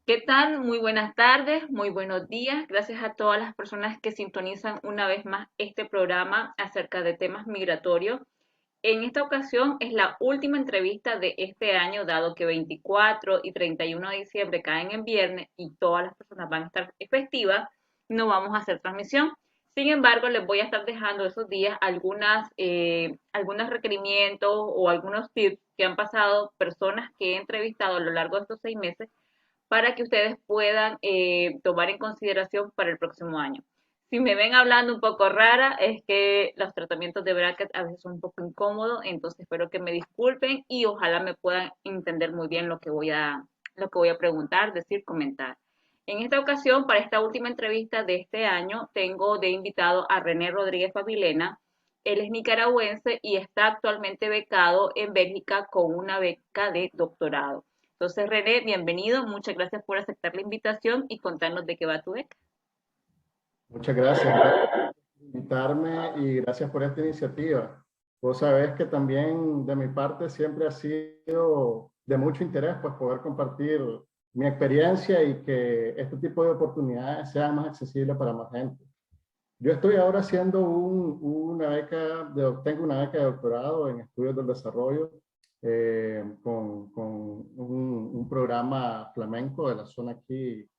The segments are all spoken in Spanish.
¿Qué tal? Muy buenas tardes, muy buenos días. Gracias a todas las personas que sintonizan una vez más este programa acerca de temas migratorios. En esta ocasión es la última entrevista de este año, dado que 24 y 31 de diciembre caen en viernes y todas las personas van a estar festivas, no vamos a hacer transmisión. Sin embargo, les voy a estar dejando esos días algunos requerimientos o algunos tips que han pasado personas que he entrevistado a lo largo de estos 6 meses para que ustedes puedan tomar en consideración para el próximo año. Si me ven hablando un poco rara, es que los tratamientos de bracket a veces son un poco incómodos, entonces espero que me disculpen y ojalá me puedan entender muy bien lo que voy a preguntar, decir, comentar. En esta ocasión, para esta última entrevista de este año, tengo de invitado a René Rodríguez Favilena. Él es nicaragüense y está actualmente becado en Bélgica con una beca de doctorado. Entonces, René, bienvenido. Muchas gracias por aceptar la invitación y contarnos de qué va tu beca. Muchas gracias por invitarme y gracias por esta iniciativa. Vos sabés que también de mi parte siempre ha sido de mucho interés pues poder compartir mi experiencia y que este tipo de oportunidades sean más accesibles para más gente. Yo estoy ahora haciendo tengo una beca de doctorado en estudios del desarrollo con un programa flamenco de la zona aquí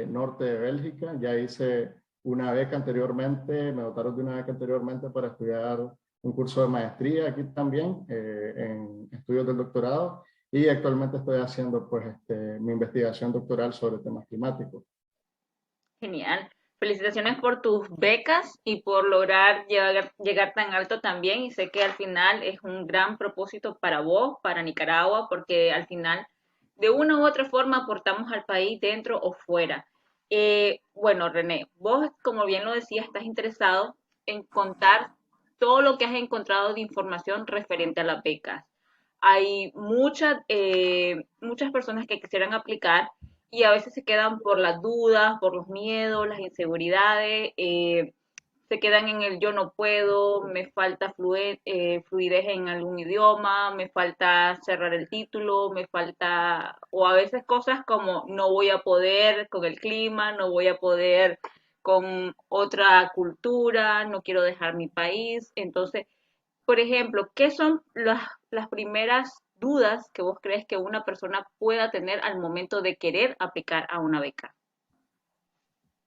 norte de Bélgica. Ya hice una beca anteriormente, me dotaron de una beca anteriormente para estudiar un curso de maestría aquí también en estudios del doctorado y actualmente estoy haciendo pues mi investigación doctoral sobre temas climáticos. Genial. Felicitaciones por tus becas y por lograr llegar tan alto también. Y sé que al final es un gran propósito para vos, para Nicaragua, porque al final, de una u otra forma, aportamos al país dentro o fuera. Bueno, René, vos, como bien lo decía, estás interesado en contar todo lo que has encontrado de información referente a las becas. Hay muchas personas que quisieran aplicar y a veces se quedan por las dudas, por los miedos, las inseguridades, se quedan en el yo no puedo, me falta fluidez en algún idioma, me falta cerrar el título, me falta, o a veces cosas como no voy a poder con el clima, no voy a poder con otra cultura, no quiero dejar mi país. Entonces, por ejemplo, ¿qué son las primeras dudas que vos crees que una persona pueda tener al momento de querer aplicar a una beca?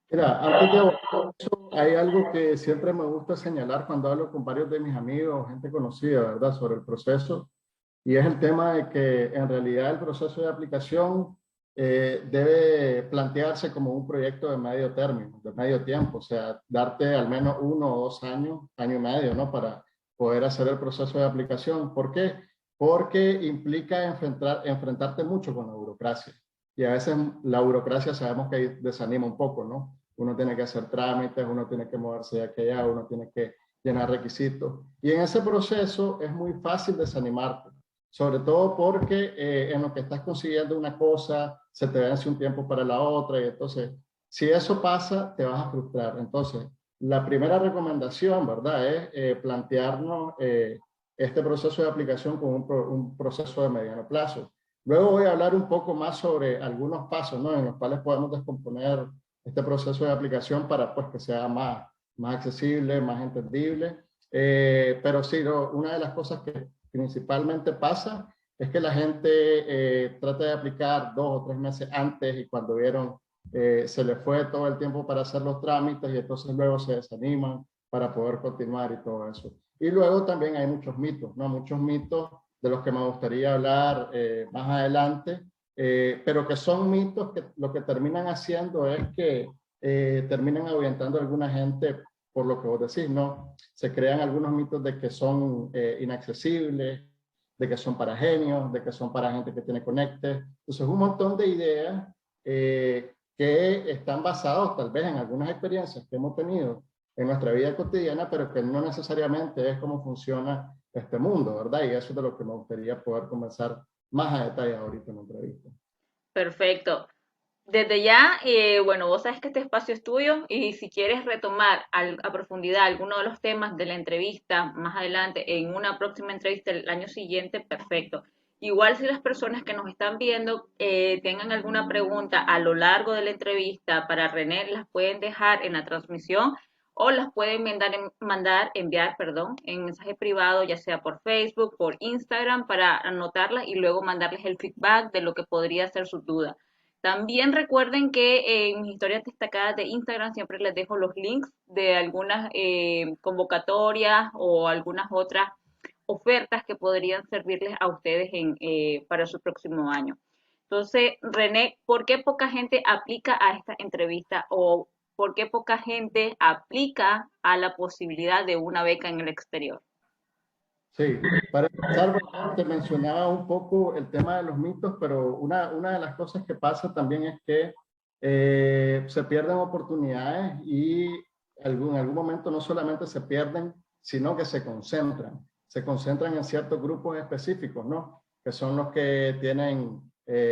Mira, antes de abordar eso, hay algo que siempre me gusta señalar cuando hablo con varios de mis amigos, gente conocida, ¿verdad?, sobre el proceso, y es el tema de que en realidad el proceso de aplicación debe plantearse como un proyecto de medio término, de medio tiempo, o sea, darte al menos 1 o 2 años, año y medio, ¿no?, para poder hacer el proceso de aplicación. ¿Por qué? Porque implica enfrentarte mucho con la burocracia. Y a veces la burocracia sabemos que desanima un poco, ¿no? Uno tiene que hacer trámites, uno tiene que moverse de aquí a allá, uno tiene que llenar requisitos. Y en ese proceso es muy fácil desanimarte, sobre todo porque en lo que estás consiguiendo una cosa, se te vence un tiempo para la otra, y entonces, si eso pasa, te vas a frustrar. Entonces, la primera recomendación, ¿verdad?, es plantearnos este proceso de aplicación como un proceso de mediano plazo. Luego voy a hablar un poco más sobre algunos pasos, ¿no?, en los cuales podemos descomponer este proceso de aplicación para pues, que sea más accesible, más entendible. Pero sí, no, una de las cosas que principalmente pasa es que la gente trata de aplicar 2 o 3 meses antes y cuando vieron se les fue todo el tiempo para hacer los trámites y entonces luego se desaniman para poder continuar y todo eso. Y luego también hay muchos mitos, ¿no? Muchos mitos de los que me gustaría hablar más adelante, pero que son mitos que lo que terminan haciendo es que terminan ahuyentando a alguna gente por lo que vos decís, ¿no? Se crean algunos mitos de que son inaccesibles, de que son para genios, de que son para gente que tiene conectes. Entonces, un montón de ideas que están basados tal vez en algunas experiencias que hemos tenido en nuestra vida cotidiana, pero que no necesariamente es cómo funciona este mundo, ¿verdad? Y eso es de lo que me gustaría poder conversar más a detalle ahorita en la entrevista. Perfecto. Desde ya, bueno, vos sabes que este espacio es tuyo y si quieres retomar a profundidad alguno de los temas de la entrevista más adelante en una próxima entrevista el año siguiente, perfecto. Igual si las personas que nos están viendo tengan alguna pregunta a lo largo de la entrevista para René, las pueden dejar en la transmisión o las pueden enviar, perdón, en mensaje privado, ya sea por Facebook, por Instagram, para anotarlas y luego mandarles el feedback de lo que podría ser su duda. También recuerden que en mis historias destacadas de Instagram siempre les dejo los links de algunas convocatorias o algunas otras ofertas que podrían servirles a ustedes para su próximo año. Entonces, René, ¿por qué poca gente aplica a esta entrevista o por qué poca gente aplica a la posibilidad de una beca en el exterior? Sí, para empezar, bueno, te mencionaba un poco el tema de los mitos, pero una de las cosas que pasa también es que se pierden oportunidades y en algún momento no solamente se pierden, sino que se concentran. Se concentran en ciertos grupos específicos, ¿no? Que son los que tienen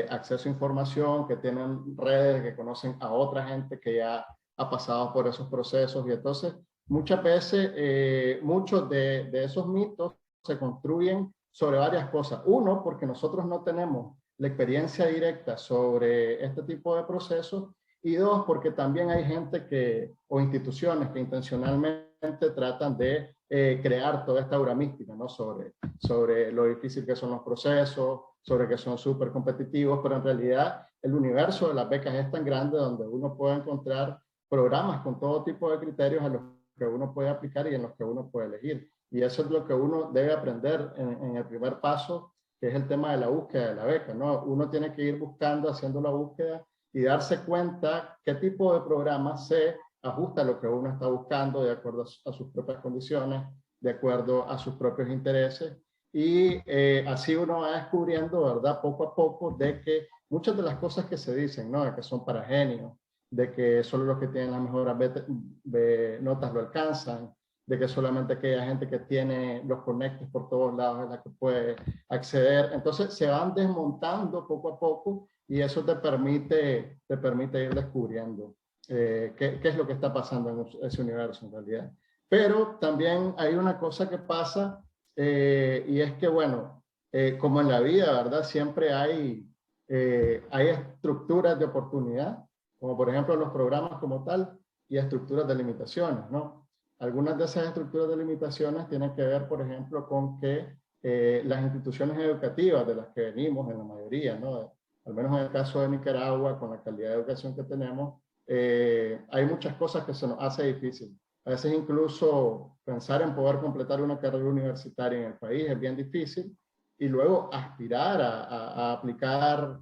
acceso a información, que tienen redes, que conocen a otra gente que ya ha pasado por esos procesos. Y entonces, muchas veces, muchos de esos mitos se construyen sobre varias cosas. Uno, porque nosotros no tenemos la experiencia directa sobre este tipo de procesos. Y dos, porque también hay gente o instituciones que intencionalmente tratan de crear toda esta aura mística, ¿no? Sobre lo difícil que son los procesos, sobre que son súper competitivos, pero en realidad el universo de las becas es tan grande donde uno puede encontrar programas con todo tipo de criterios a los que uno puede aplicar y en los que uno puede elegir. Y eso es lo que uno debe aprender en el primer paso, que es el tema de la búsqueda de la beca, ¿no? Uno tiene que ir buscando, haciendo la búsqueda y darse cuenta qué tipo de programa se ajusta a lo que uno está buscando de acuerdo a sus propias condiciones, de acuerdo a sus propios intereses. Y así uno va descubriendo, ¿verdad? Poco a poco, de que muchas de las cosas que se dicen, ¿no? De que son para genios, de que solo los que tienen las mejores notas lo alcanzan, de que solamente aquella gente que tiene los conectes por todos lados es la que puede acceder. Entonces se van desmontando poco a poco y eso te permite ir descubriendo qué es lo que está pasando en ese universo en realidad. Pero también hay una cosa que pasa y es que, bueno, como en la vida, ¿verdad? Siempre hay estructuras de oportunidad, como por ejemplo los programas como tal, y estructuras de limitaciones, ¿no? Algunas de esas estructuras de limitaciones tienen que ver, por ejemplo, con que las instituciones educativas de las que venimos, en la mayoría, ¿no? Al menos en el caso de Nicaragua, con la calidad de educación que tenemos, hay muchas cosas que se nos hace difícil. A veces incluso pensar en poder completar una carrera universitaria en el país es bien difícil y luego aspirar a aplicar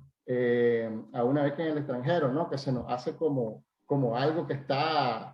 a una beca en el extranjero, ¿no? Que se nos hace como algo que está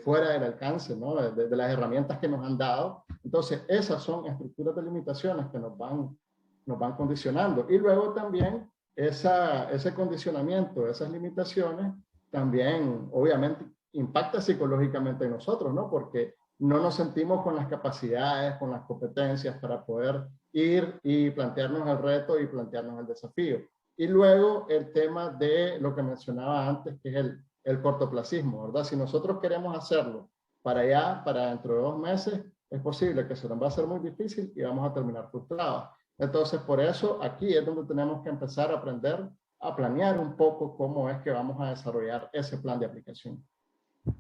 fuera del alcance, ¿no? De las herramientas que nos han dado. Entonces, esas son estructuras de limitaciones que nos van condicionando. Y luego también ese condicionamiento, esas limitaciones, también obviamente impacta psicológicamente en nosotros, ¿no? Porque no nos sentimos con las capacidades, con las competencias para poder ir y plantearnos el reto y plantearnos el desafío. Y luego el tema de lo que mencionaba antes, que es el cortoplacismo, ¿verdad? Si nosotros queremos hacerlo para allá, para dentro de 2 meses, es posible que se nos va a hacer muy difícil y vamos a terminar frustrados. Entonces, por eso aquí es donde tenemos que empezar a aprender a planear un poco cómo es que vamos a desarrollar ese plan de aplicación.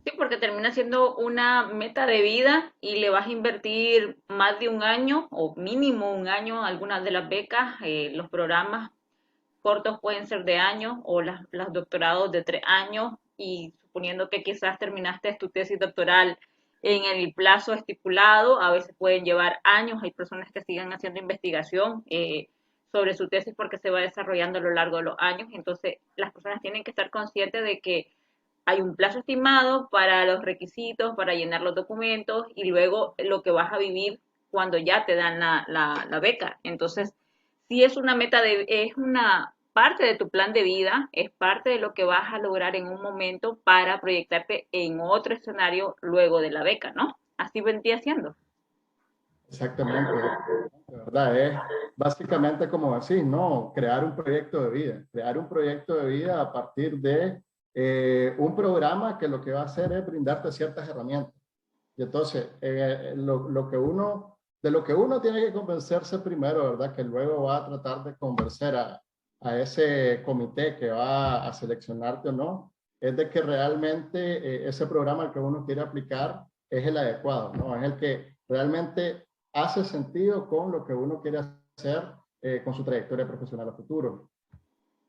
Sí, porque termina siendo una meta de vida y le vas a invertir más de un año o mínimo un año a algunas de las becas, los programas cortos pueden ser de años o las doctorados de 3 años y suponiendo que quizás terminaste tu tesis doctoral en el plazo estipulado, a veces pueden llevar años, hay personas que siguen haciendo investigación sobre su tesis porque se va desarrollando a lo largo de los años, entonces las personas tienen que estar conscientes de que hay un plazo estimado para los requisitos, para llenar los documentos y luego lo que vas a vivir cuando ya te dan la beca. Entonces, si es una es una parte de tu plan de vida, es parte de lo que vas a lograr en un momento para proyectarte en otro escenario luego de la beca, ¿no? Así vendría siendo. Exactamente, de verdad, es básicamente como decir, ¿no? Crear un proyecto de vida, crear un proyecto de vida a partir de un programa que lo que va a hacer es brindarte ciertas herramientas. Y entonces, lo que uno de lo que uno tiene que convencerse primero, ¿verdad? Que luego va a tratar de convencer a ese comité que va a seleccionarte o no, es de que realmente ese programa al que uno quiere aplicar es el adecuado, ¿no? Es el que realmente hace sentido con lo que uno quiere hacer con su trayectoria profesional a futuro.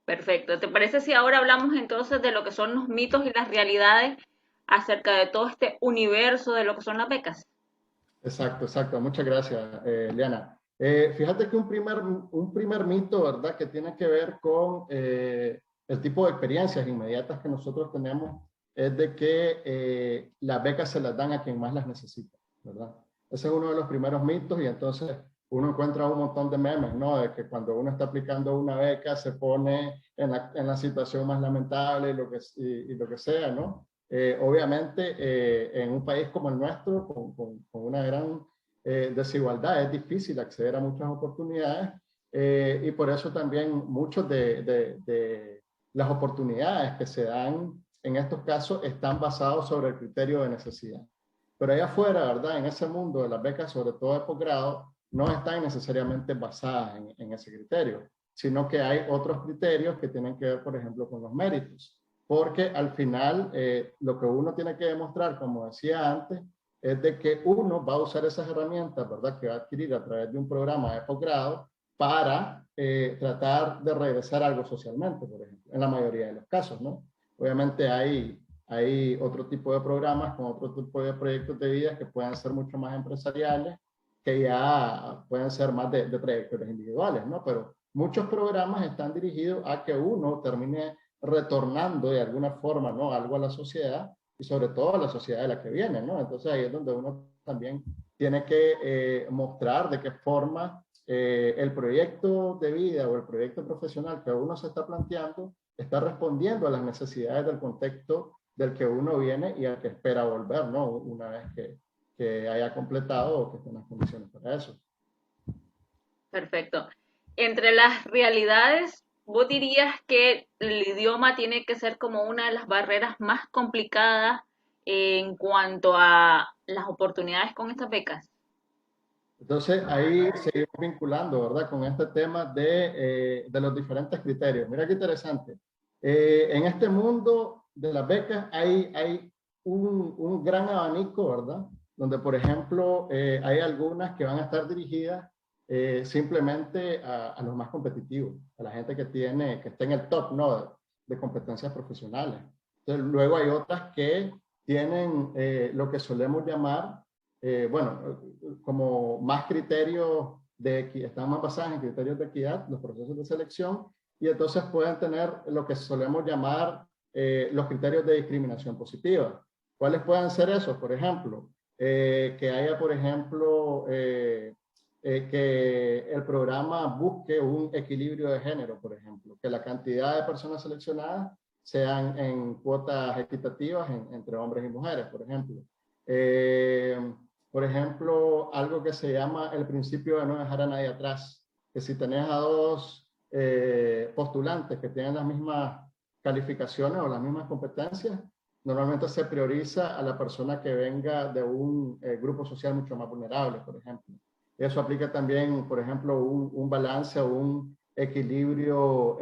Perfecto. ¿Te parece si ahora hablamos entonces de lo que son los mitos y las realidades acerca de todo este universo de lo que son las becas? Exacto, exacto. Muchas gracias, Liana. Fíjate que un primer mito, ¿verdad? Que tiene que ver con el tipo de experiencias inmediatas que nosotros tenemos es de que las becas se las dan a quien más las necesita, ¿verdad? Ese es uno de los primeros mitos y entonces uno encuentra un montón de memes, ¿no? De que cuando uno está aplicando una beca se pone en la situación más lamentable y lo que sea, ¿no? Obviamente, en un país como el nuestro, con una gran desigualdad, es difícil acceder a muchas oportunidades y por eso también muchas de las oportunidades que se dan en estos casos están basados sobre el criterio de necesidad. Pero allá afuera, ¿verdad? En ese mundo de las becas, sobre todo de posgrado, no están necesariamente basadas en ese criterio, sino que hay otros criterios que tienen que ver, por ejemplo, con los méritos porque al final lo que uno tiene que demostrar, como decía antes, es de que uno va a usar esas herramientas, ¿verdad?, que va a adquirir a través de un programa de posgrado para tratar de regresar algo socialmente, por ejemplo, en la mayoría de los casos, ¿no? Obviamente hay otro tipo de programas con otro tipo de proyectos de vida que pueden ser mucho más empresariales, que ya pueden ser más de trayectorias individuales, ¿no? Pero muchos programas están dirigidos a que uno termine retornando de alguna forma, ¿no? Algo a la sociedad y sobre todo a la sociedad de la que viene, ¿no? Entonces ahí es donde uno también tiene que mostrar de qué forma el proyecto de vida o el proyecto profesional que uno se está planteando está respondiendo a las necesidades del contexto del que uno viene y al que espera volver, ¿no? Una vez que haya completado o que esté en las condiciones para eso. Perfecto. Entre las realidades, ¿vos dirías que el idioma tiene que ser como una de las barreras más complicadas en cuanto a las oportunidades con estas becas? Entonces, ahí seguimos vinculando, ¿verdad? Con este tema de los diferentes criterios. Mira qué interesante. En este mundo de las becas hay un gran abanico, ¿verdad? Donde, por ejemplo, hay algunas que van a estar dirigidas simplemente a los más competitivos, a la gente que está en el top, ¿no? De competencias profesionales. Entonces, luego hay otras que tienen lo que solemos llamar bueno, como más criterios están más basados en criterios de equidad, los procesos de selección, y entonces pueden tener lo que solemos llamar los criterios de discriminación positiva. ¿Cuáles pueden ser esos? Por ejemplo, que haya, por ejemplo, que el programa busque un equilibrio de género, por ejemplo, que la cantidad de personas seleccionadas sean en cuotas equitativas entre hombres y mujeres, por ejemplo. Eh, por ejemplo, algo que se llama el principio de no dejar a nadie atrás, que si tenés a dos postulantes que tienen las mismas calificaciones o las mismas competencias, normalmente se prioriza a la persona que venga de un grupo social mucho más vulnerable, por ejemplo. Eso aplica también, por ejemplo, un balance o un equilibrio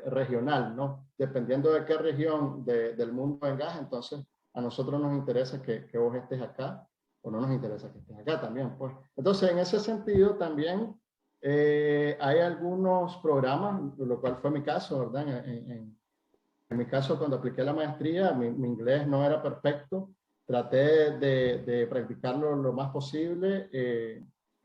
regional, ¿no? Dependiendo de qué región del mundo vengas, entonces a nosotros nos interesa que vos estés acá o no nos interesa que estés acá también, pues. Entonces, en ese sentido también hay algunos programas, lo cual fue mi caso, ¿verdad? En mi caso, cuando apliqué la maestría, mi inglés no era perfecto, traté de practicarlo lo más posible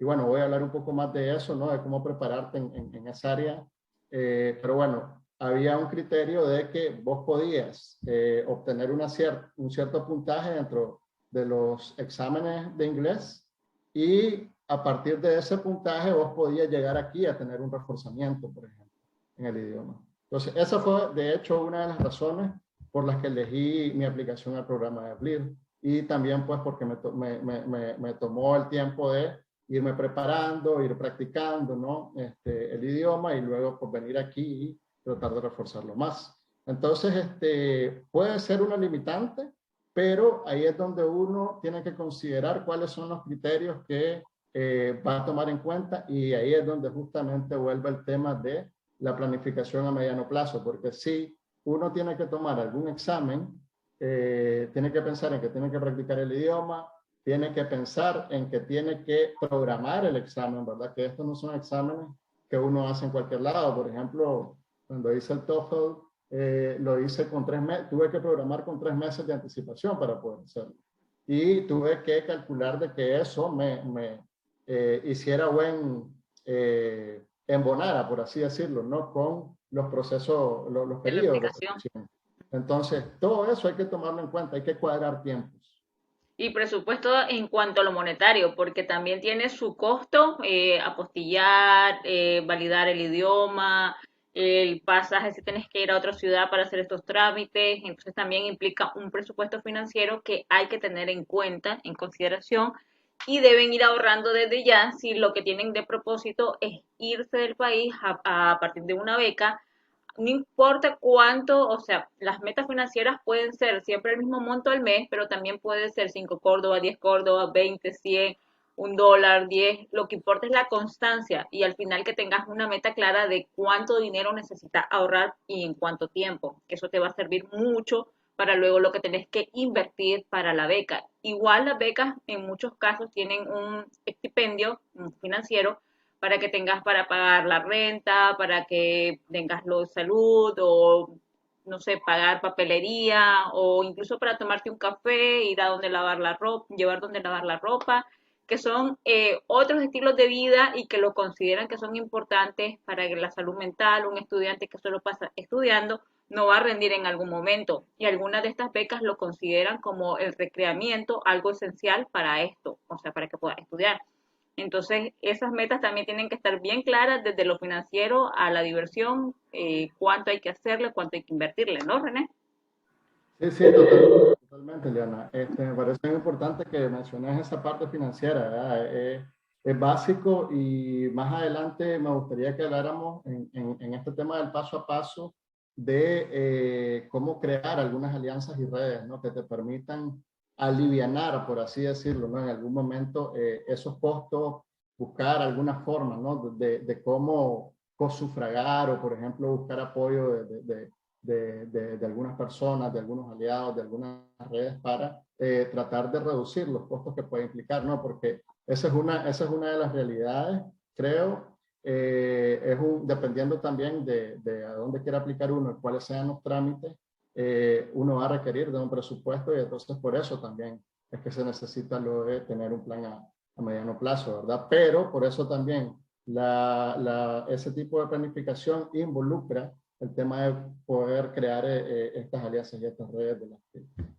y bueno, voy a hablar un poco más de eso, ¿no? De cómo prepararte en esa área, pero bueno, había un criterio de que vos podías obtener un cierto puntaje dentro de los exámenes de inglés y a partir de ese puntaje vos podías llegar aquí a tener un reforzamiento, por ejemplo, en el idioma. Entonces, esa fue, de hecho, una de las razones por las que elegí mi aplicación al programa de Bleed. Y también, pues, porque me tomó el tiempo de irme preparando, ir practicando, ¿no? El idioma y luego, pues, venir aquí y tratar de reforzarlo más. Entonces, puede ser una limitante, pero ahí es donde uno tiene que considerar cuáles son los criterios que va a tomar en cuenta, y ahí es donde justamente vuelve el tema de la planificación a mediano plazo, porque si uno tiene que tomar algún examen, tiene que pensar en que tiene que practicar el idioma, tiene que pensar en que tiene que programar el examen, ¿verdad? Que estos no son exámenes que uno hace en cualquier lado. Por ejemplo, cuando hice el TOEFL, lo hice con 3 meses, tuve que programar con 3 meses de anticipación para poder hacerlo. Y tuve que calcular de que eso me hiciera embonara, por así decirlo, ¿no? Con los procesos, los de la periodos de aplicación. revisión. Entonces, todo eso hay que tomarlo en cuenta, hay que cuadrar tiempos. Y presupuesto en cuanto a lo monetario, porque también tiene su costo, apostillar, validar el idioma, el pasaje si tienes que ir a otra ciudad para hacer estos trámites, entonces también implica un presupuesto financiero que hay que tener en cuenta, en consideración, y deben ir ahorrando desde ya si lo que tienen de propósito es irse del país a partir de una beca. No importa cuánto, o sea, las metas financieras pueden ser siempre el mismo monto al mes, pero también puede ser 5 Córdoba, 10 Córdoba, 20, 100, $1, 10. Lo que importa es la constancia y al final que tengas una meta clara de cuánto dinero necesitas ahorrar y en cuánto tiempo. Eso te va a servir mucho para luego lo que tenés que invertir para la beca. Igual las becas en muchos casos tienen un estipendio financiero para que tengas para pagar la renta, para que tengas lo de salud o, no sé, pagar papelería o incluso para tomarte un café, ir a donde lavar la ropa, llevar donde lavar la ropa, que son otros estilos de vida y que lo consideran que son importantes para que la salud mental. Un estudiante que solo pasa estudiando no va a rendir en algún momento y algunas de estas becas lo consideran como el recreamiento, algo esencial para esto, o sea, para que pueda estudiar. Entonces, esas metas también tienen que estar bien claras desde lo financiero a la diversión, cuánto hay que hacerle, cuánto hay que invertirle, ¿no, René? Sí, sí, totalmente, totalmente, Liana. Me parece muy importante que menciones esa parte financiera, ¿verdad? Es básico, y más adelante me gustaría que habláramos en este tema del paso a paso de cómo crear algunas alianzas y redes, ¿no? Que te permitan alivianar, por así decirlo, ¿no? En algún momento esos costos, buscar alguna forma, ¿no? De cómo cosufragar o, por ejemplo, buscar apoyo de algunas personas, de algunos aliados, de algunas redes para tratar de reducir los costos que puede implicar, ¿no? Porque esa es una de las realidades, creo. Dependiendo también de a dónde quiera aplicar uno y cuáles sean los trámites, uno va a requerir de un presupuesto, y entonces por eso también es que se necesita lo de tener un plan a mediano plazo, ¿verdad? Pero por eso también ese tipo de planificación involucra el tema de poder crear estas alianzas y estas redes de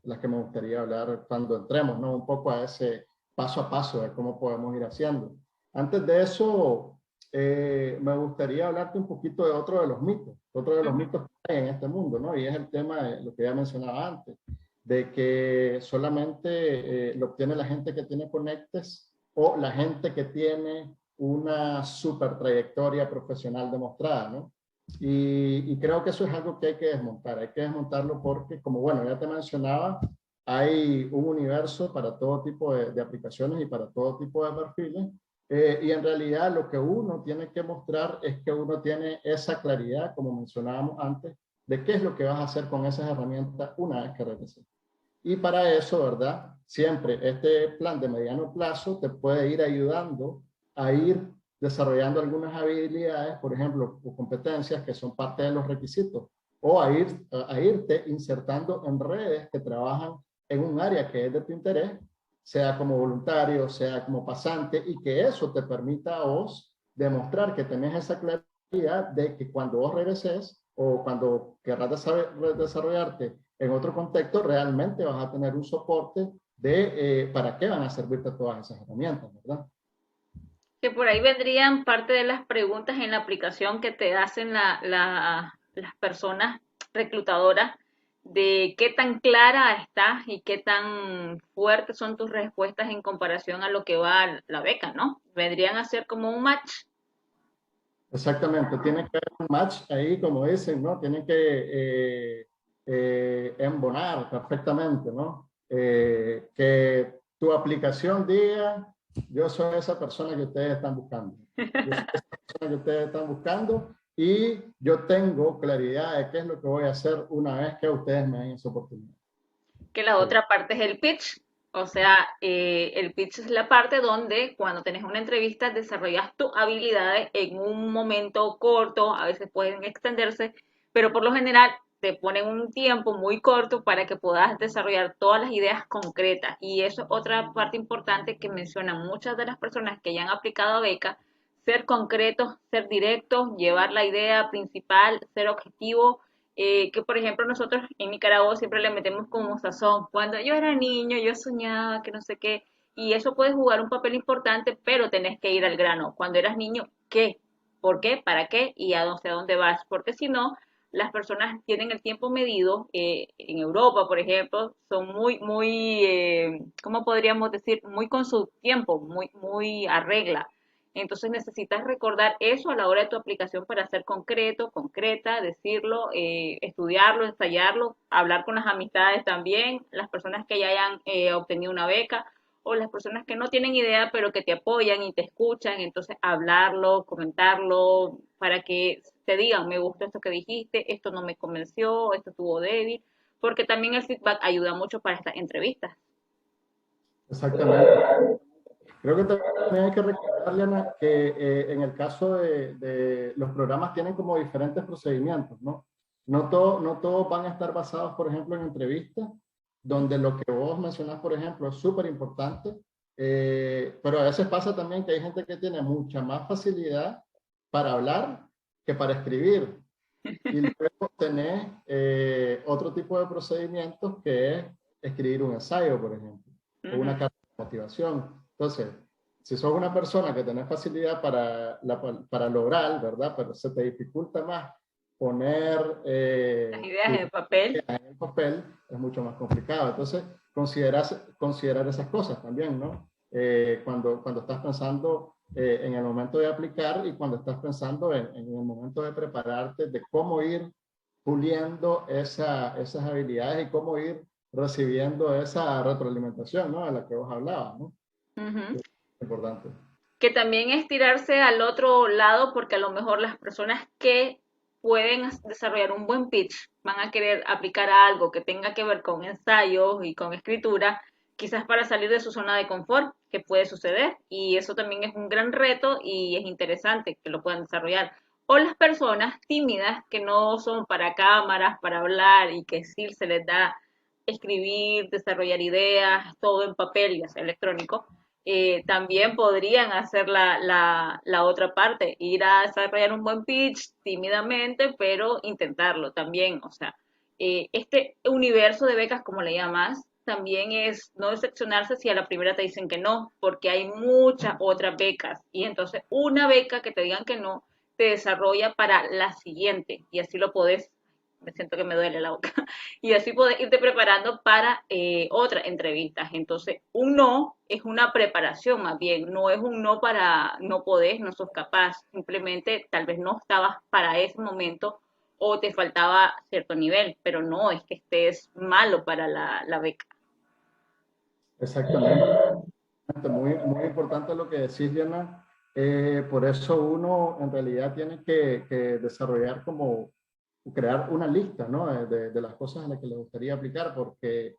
las que me gustaría hablar cuando entremos, ¿no? Un poco a ese paso a paso de cómo podemos ir haciendo. Antes de eso, me gustaría hablarte un poquito de otro de los mitos que hay en este mundo, ¿no? Y es el tema de lo que ya mencionaba antes, de que solamente lo obtiene la gente que tiene conectes o la gente que tiene una super trayectoria profesional demostrada, ¿no? Y creo que eso es algo que hay que desmontarlo porque, como bueno, ya te mencionaba, hay un universo para todo tipo de aplicaciones y para todo tipo de perfiles, y en realidad lo que uno tiene que mostrar es que uno tiene esa claridad, como mencionábamos antes, de qué es lo que vas a hacer con esas herramientas una vez que regreses. Y para eso, ¿verdad? Siempre este plan de mediano plazo te puede ir ayudando a ir desarrollando algunas habilidades, por ejemplo, o competencias que son parte de los requisitos, o a irte insertando en redes que trabajan en un área que es de tu interés, sea como voluntario, sea como pasante, y que eso te permita a vos demostrar que tenés esa claridad de que cuando vos regreses o cuando querrás desarrollarte en otro contexto, realmente vas a tener un soporte de para qué van a servirte todas esas herramientas, ¿verdad? Que por ahí vendrían parte de las preguntas en la aplicación que te hacen las personas reclutadoras de qué tan clara estás y qué tan fuertes son tus respuestas en comparación a lo que va la beca, ¿no? Vendrían a ser como un match. Exactamente, tiene que haber un match ahí, como dicen, ¿no? Tiene que embonar perfectamente, ¿no? Que tu aplicación diga yo soy esa persona que ustedes están buscando. Yo soy esa persona que ustedes están buscando y yo tengo claridad de qué es lo que voy a hacer una vez que ustedes me den esa oportunidad. Que la Sí, otra parte es el pitch. O sea, el pitch es la parte donde cuando tenés una entrevista desarrollas tus habilidades en un momento corto, a veces pueden extenderse, pero por lo general te ponen un tiempo muy corto para que puedas desarrollar todas las ideas concretas. Y eso es otra parte importante que mencionan muchas de las personas que ya han aplicado a beca, ser concretos, ser directos, llevar la idea principal, ser objetivo, que por ejemplo nosotros en Nicaragua siempre le metemos como sazón. Cuando yo era niño, yo soñaba que no sé qué, y eso puede jugar un papel importante, pero tenés que ir al grano. Cuando eras niño, ¿qué? ¿Por qué? ¿Para qué? Y a dónde vas. Porque si no, las personas tienen el tiempo medido. En Europa, por ejemplo, son ¿cómo podríamos decir? Muy con su tiempo, muy a regla. Entonces necesitas recordar eso a la hora de tu aplicación para ser concreto, concreta, decirlo, estudiarlo, ensayarlo, hablar con las amistades también, las personas que ya hayan obtenido una beca o las personas que no tienen idea pero que te apoyan y te escuchan, entonces hablarlo, comentarlo para que te digan, me gustó esto que dijiste, esto no me convenció, esto estuvo débil, porque también el feedback ayuda mucho para estas entrevistas. exactamente. Creo que también hay que recordarle, Ana, que en el caso de los programas tienen como diferentes procedimientos, ¿no? No todos van a estar basados, por ejemplo, en entrevistas, donde lo que vos mencionás, por ejemplo, es súper importante, pero a veces pasa también que hay gente que tiene mucha más facilidad para hablar que para escribir. Y luego tenés otro tipo de procedimientos que es escribir un ensayo, por ejemplo, o una Ujú. carta de motivación. Entonces, si sos una persona que tenés facilidad para lograr, ¿verdad? Pero se te dificulta más poner Las ideas tu en el papel. idea en el papel, es mucho más complicado. Entonces, considerar esas cosas también, ¿no? Cuando estás pensando en el momento de aplicar y cuando estás pensando en el momento de prepararte, de cómo ir puliendo esas habilidades y cómo ir recibiendo esa retroalimentación, ¿no? A la que vos hablabas, ¿no? Ujú. Es importante. Que también es tirarse al otro lado porque a lo mejor las personas que pueden desarrollar un buen pitch van a querer aplicar a algo que tenga que ver con ensayos y con escritura, quizás para salir de su zona de confort, que puede suceder, y eso también es un gran reto y es interesante que lo puedan desarrollar. O las personas tímidas que no son para cámaras, para hablar y que sí se les da escribir, desarrollar ideas, todo en papel, ya sea electrónico, también podrían hacer la otra parte, ir a desarrollar un buen pitch tímidamente, pero intentarlo también. O sea, este universo de becas, como le llamas, también es no decepcionarse si a la primera te dicen que no, porque hay muchas otras becas y entonces una beca que te digan que no te desarrolla para la siguiente y así lo podés, me siento que me duele la boca, y así poder irte preparando para otras entrevistas. Entonces, un no es una preparación más bien, no es un no para no podés, no sos capaz, simplemente tal vez no estabas para ese momento o te faltaba cierto nivel, pero no es que estés malo para la beca. Exactamente. Muy importante lo que decís, Diana. Por eso uno en realidad tiene que desarrollar como crear una lista, ¿no? De las cosas en las que le gustaría aplicar, porque,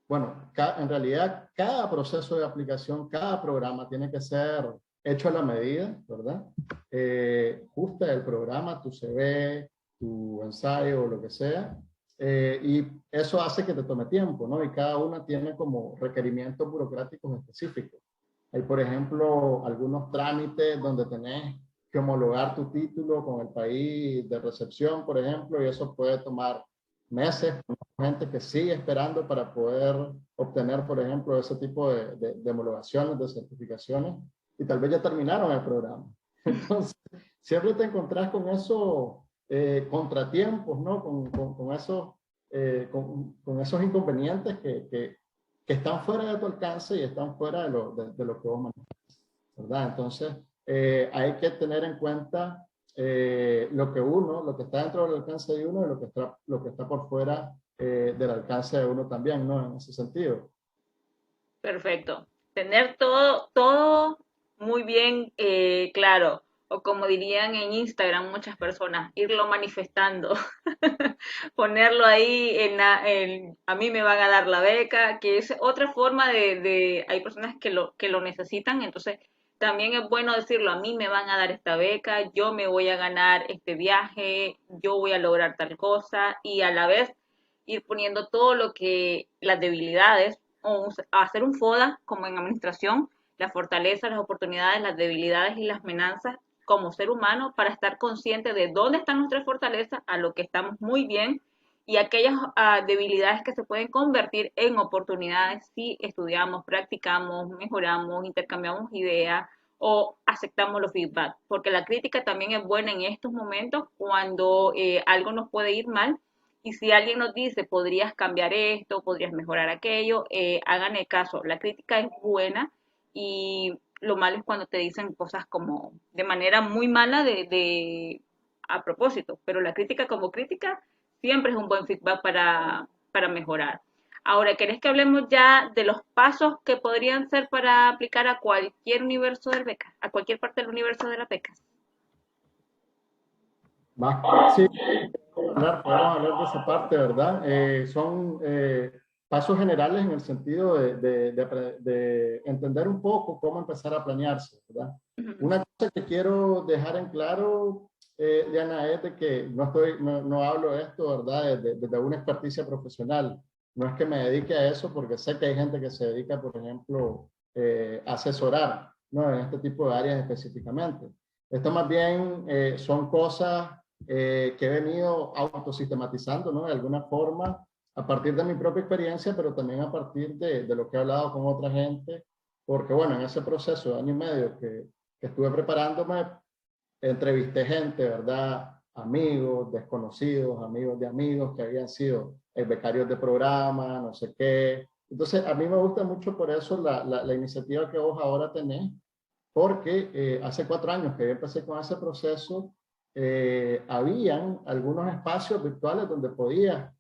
bueno, en realidad cada proceso de aplicación, cada programa tiene que ser hecho a la medida, ¿verdad? Justa el programa, tu CV, tu ensayo o lo que sea, y eso hace que te tome tiempo, ¿no? Y cada una tiene como requerimientos burocráticos específicos. Hay, por ejemplo, algunos trámites donde tenés que homologar tu título con el país de recepción, por ejemplo, y eso puede tomar meses. Hay gente que sigue esperando para poder obtener, por ejemplo, ese tipo de homologaciones, de certificaciones, y tal vez ya terminaron el programa. Entonces, siempre te encontrás con esos contratiempos, ¿no? Con esos inconvenientes que están fuera de tu alcance y están fuera de lo que vos manejas, ¿verdad? Entonces, hay que tener en cuenta lo que está dentro del alcance de uno y lo que está por fuera del alcance de uno también, ¿no? En ese sentido. Perfecto. Tener todo muy bien claro, o como dirían en Instagram muchas personas, irlo manifestando, ponerlo ahí a mí me van a dar la beca, que es otra forma hay personas que lo necesitan, entonces también es bueno decirlo, a mí me van a dar esta beca, yo me voy a ganar este viaje, yo voy a lograr tal cosa, y a la vez ir poniendo todo lo que, las debilidades, o hacer un FODA como en administración, las fortalezas, las oportunidades, las debilidades y las amenazas como ser humano para estar consciente de dónde están nuestras fortalezas, a lo que estamos muy bien y aquellas debilidades que se pueden convertir en oportunidades si estudiamos, practicamos, mejoramos, intercambiamos ideas o aceptamos los feedback, porque la crítica también es buena en estos momentos cuando algo nos puede ir mal y si alguien nos dice, podrías cambiar esto, podrías mejorar aquello, hagan el caso. La crítica es buena y lo malo es cuando te dicen cosas como de manera muy mala a propósito, pero la crítica como crítica siempre es un buen feedback para mejorar. Ahora, ¿querés que hablemos ya de los pasos que podrían ser para aplicar a cualquier universo del beca, a cualquier parte del universo de las becas? Va. Sí, podemos hablar de esa parte, ¿verdad? Son pasos generales en el sentido de entender un poco cómo empezar a planearse, ¿verdad? Ujú. Una cosa que quiero dejar en claro, Diana, es de que no hablo de esto, ¿verdad? Desde una experticia profesional. No es que me dedique a eso, porque sé que hay gente que se dedica, por ejemplo, a asesorar, ¿no? En este tipo de áreas específicamente. Esto más bien son cosas que he venido autosistematizando, ¿no? De alguna forma, a partir de mi propia experiencia, pero también a partir de lo que he hablado con otra gente, porque bueno, en ese proceso de año y medio que estuve preparándome, entrevisté gente, ¿verdad? Amigos, desconocidos, amigos de amigos que habían sido becarios de programa, no sé qué. Entonces, a mí me gusta mucho por eso la iniciativa que vos ahora tenés, porque hace 4 años que yo empecé con ese proceso, habían algunos espacios virtuales donde podía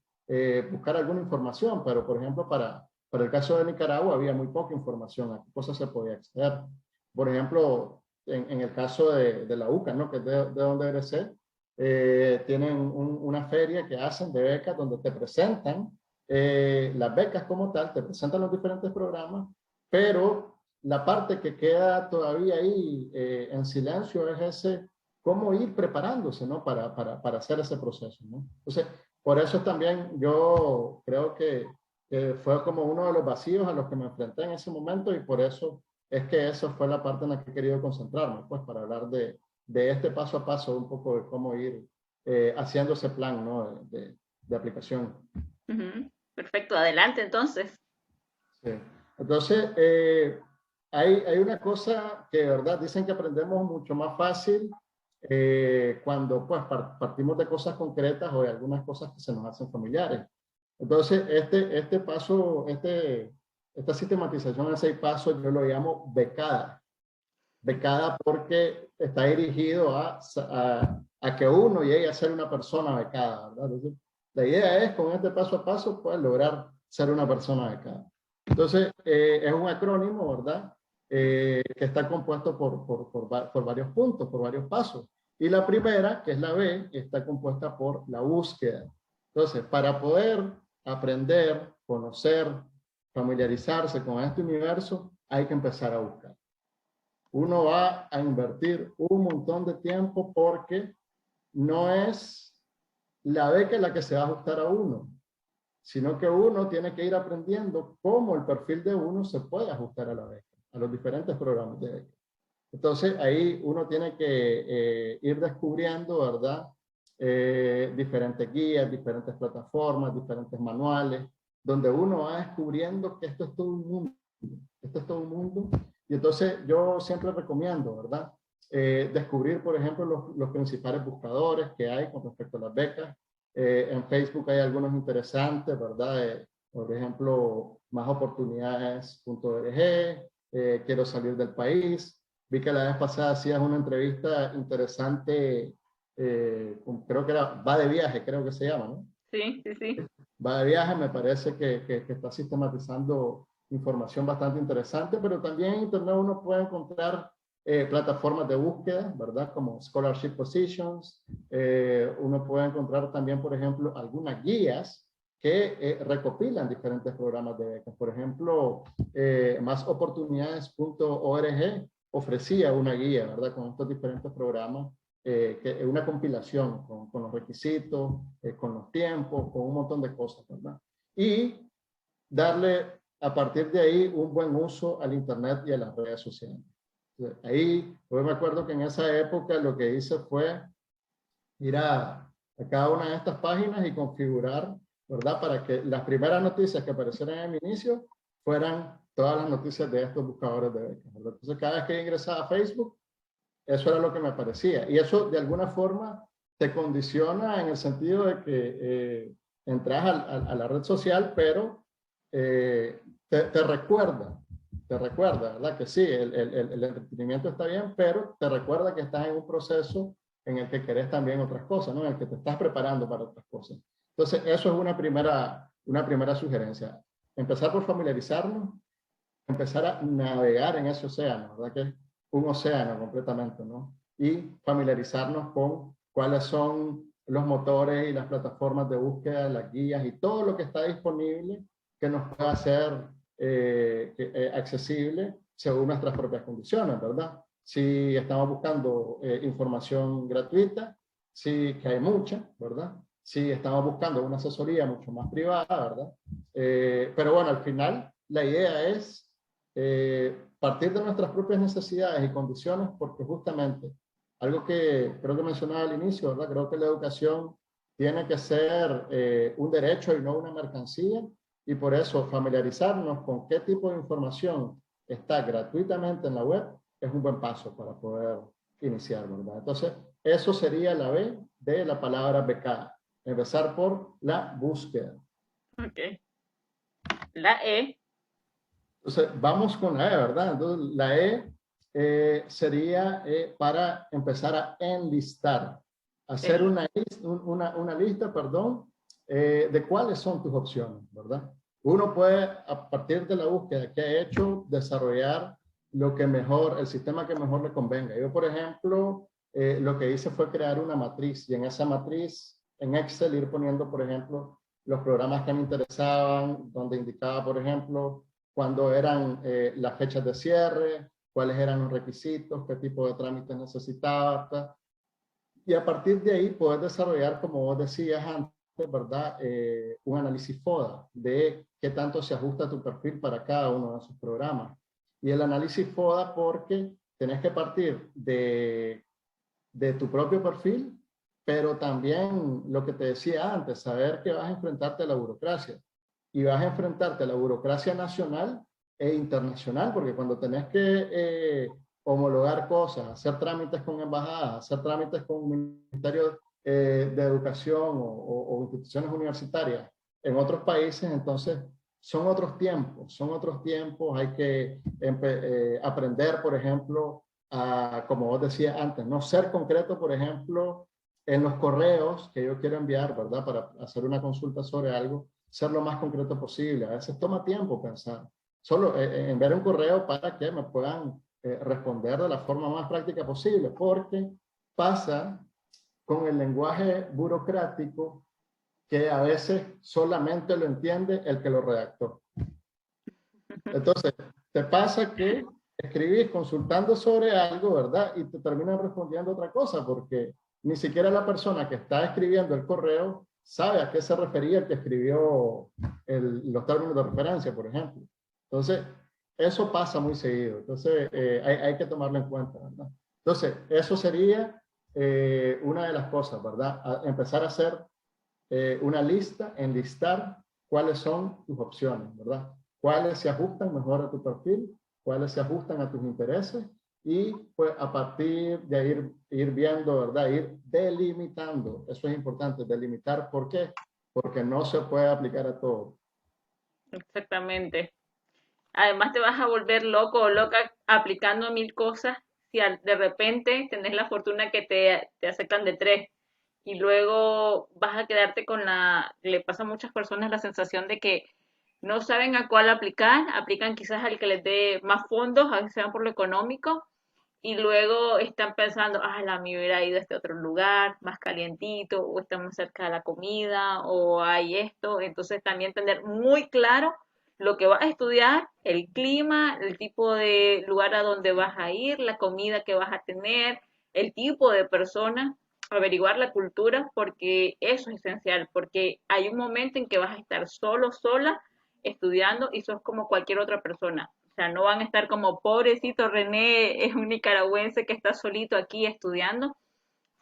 buscar alguna información, pero por ejemplo para el caso de Nicaragua había muy poca información, a qué cosas se podía acceder. Por ejemplo, en el caso de la UCA, ¿no? Que es de donde egresé, tienen una feria que hacen de becas donde te presentan las becas como tal, te presentan los diferentes programas, pero la parte que queda todavía ahí en silencio es ese, cómo ir preparándose, ¿no? Para hacer ese proceso, ¿no? Entonces, por eso también yo creo que fue como uno de los vacíos a los que me enfrenté en ese momento y por eso es que eso fue la parte en la que he querido concentrarme, pues para hablar de este paso a paso, un poco de cómo ir haciendo ese plan, ¿no? De aplicación. Ujú. Perfecto, adelante entonces. Sí. Entonces, hay una cosa que, de verdad, dicen que aprendemos mucho más fácil cuando pues, partimos de cosas concretas o de algunas cosas que se nos hacen familiares. Entonces, este paso, esta sistematización de 6 pasos, yo lo llamo becada. Becada porque está dirigido a que uno llegue a ser una persona becada, ¿verdad? Entonces, la idea es, con este paso a paso, pues lograr ser una persona becada. Entonces, es un acrónimo, ¿verdad? Que está compuesto por varios puntos, por varios pasos. Y la primera, que es la B, está compuesta por la búsqueda. Entonces, para poder aprender, conocer, familiarizarse con este universo, hay que empezar a buscar. Uno va a invertir un montón de tiempo porque no es la beca la que se va a ajustar a uno, sino que uno tiene que ir aprendiendo cómo el perfil de uno se puede ajustar a la beca, a los diferentes programas de beca. Entonces ahí uno tiene que ir descubriendo, ¿verdad? Diferentes guías, diferentes plataformas, diferentes manuales, donde uno va descubriendo que esto es todo un mundo. Esto es todo un mundo. Y entonces yo siempre recomiendo, ¿verdad? Descubrir, por ejemplo, los principales buscadores que hay con respecto a las becas. En Facebook hay algunos interesantes, ¿verdad? Por ejemplo, másoportunidades.org, quiero salir del país. Vi que la vez pasada hacías una entrevista interesante, creo que era Va de Viaje, creo que se llama, ¿no? Sí, sí, sí. Va de Viaje, me parece que está sistematizando información bastante interesante, pero también en Internet uno puede encontrar plataformas de búsqueda, ¿verdad? Como Scholarship Positions. Uno puede encontrar también, por ejemplo, algunas guías que recopilan diferentes programas de becas. Por ejemplo, másoportunidades.org ofrecía una guía, ¿verdad? Con estos diferentes programas, una compilación con los requisitos, con los tiempos, con un montón de cosas, ¿verdad? Y darle a partir de ahí un buen uso al Internet y a las redes sociales. Ahí, yo me acuerdo que en esa época lo que hice fue ir a cada una de estas páginas y configurar, ¿verdad? Para que las primeras noticias que aparecieran en mi inicio fueran todas las noticias de estos buscadores de becas, ¿verdad? Entonces, cada vez que ingresaba a Facebook, eso era lo que me aparecía. Y eso, de alguna forma, te condiciona en el sentido de que entras a la red social, pero te recuerda, ¿verdad? Que sí, el entretenimiento está bien, pero te recuerda que estás en un proceso en el que querés también otras cosas, ¿no? En el que te estás preparando para otras cosas. Entonces, eso es una primera sugerencia. Empezar por familiarizarnos, empezar a navegar en ese océano, ¿verdad? Que es un océano completamente, ¿no? Y familiarizarnos con cuáles son los motores y las plataformas de búsqueda, las guías y todo lo que está disponible que nos pueda ser accesible según nuestras propias condiciones, ¿verdad? Si estamos buscando información gratuita, sí que hay mucha, ¿verdad? Si estamos buscando una asesoría mucho más privada, ¿verdad? Pero bueno, al final la idea es partir de nuestras propias necesidades y condiciones, porque justamente algo que creo que mencionaba al inicio, ¿verdad? Creo que la educación tiene que ser un derecho y no una mercancía, y por eso familiarizarnos con qué tipo de información está gratuitamente en la web es un buen paso para poder iniciar, ¿verdad? Entonces, eso sería la B de la palabra becada. Empezar por la búsqueda. Ok. La E. Entonces, vamos con la E, ¿verdad? Entonces, la E sería para empezar a enlistar, hacer El, una lista, perdón, de cuáles son tus opciones, ¿verdad? Uno puede, a partir de la búsqueda que ha hecho, desarrollar lo que mejor, el sistema que mejor le convenga. Yo, por ejemplo, lo que hice fue crear una matriz y en esa matriz, en Excel, ir poniendo, por ejemplo, los programas que me interesaban, donde indicaba, por ejemplo, cuándo eran las fechas de cierre, cuáles eran los requisitos, qué tipo de trámites necesitaba. Y a partir de ahí poder desarrollar, como vos decías antes, ¿verdad? Un análisis FODA de qué tanto se ajusta tu perfil para cada uno de esos programas. Y el análisis FODA porque tenés que partir de tu propio perfil, pero también lo que te decía antes, saber que vas a enfrentarte a la burocracia y vas a enfrentarte a la burocracia nacional e internacional, porque cuando tenés que homologar cosas, hacer trámites con embajadas, hacer trámites con ministerios de educación o instituciones universitarias en otros países, entonces son otros tiempos, hay que aprender, por ejemplo, como vos decías antes, no ser concreto, por ejemplo, en los correos que yo quiero enviar, ¿verdad? Para hacer una consulta sobre algo, ser lo más concreto posible. A veces toma tiempo pensar. Solo enviar un correo para que me puedan responder de la forma más práctica posible, porque pasa con el lenguaje burocrático que a veces solamente lo entiende el que lo redactó. Entonces, te pasa que escribís consultando sobre algo, ¿verdad? Y te terminan respondiendo otra cosa, porque ni siquiera la persona que está escribiendo el correo sabe a qué se refería el que escribió los términos de referencia, por ejemplo. Entonces, eso pasa muy seguido. Entonces, hay que tomarlo en cuenta, ¿verdad? Entonces, eso sería una de las cosas, ¿verdad? Empezar a hacer una lista, enlistar cuáles son tus opciones, ¿verdad? Cuáles se ajustan mejor a tu perfil, cuáles se ajustan a tus intereses y pues a partir de ir viendo, ¿verdad? Ir delimitando. Eso es importante, delimitar. ¿Por qué? Porque no se puede aplicar a todo. exactamente. Además te vas a volver loco o loca aplicando mil cosas si de repente tenés la fortuna que te aceptan de tres y luego vas a quedarte con le pasa a muchas personas la sensación de que no saben a cuál aplicar, aplican quizás al que les dé más fondos, a veces se van por lo económico, y luego están pensando, ah, la me hubiera ido a este otro lugar, más calientito, o estamos cerca de la comida, o hay esto. Entonces también tener muy claro lo que vas a estudiar, el clima, el tipo de lugar a donde vas a ir, la comida que vas a tener, el tipo de persona, averiguar la cultura, porque eso es esencial, porque hay un momento en que vas a estar solo, sola, estudiando y sos como cualquier otra persona. O sea, no van a estar como pobrecito René es un nicaragüense que está solito aquí estudiando,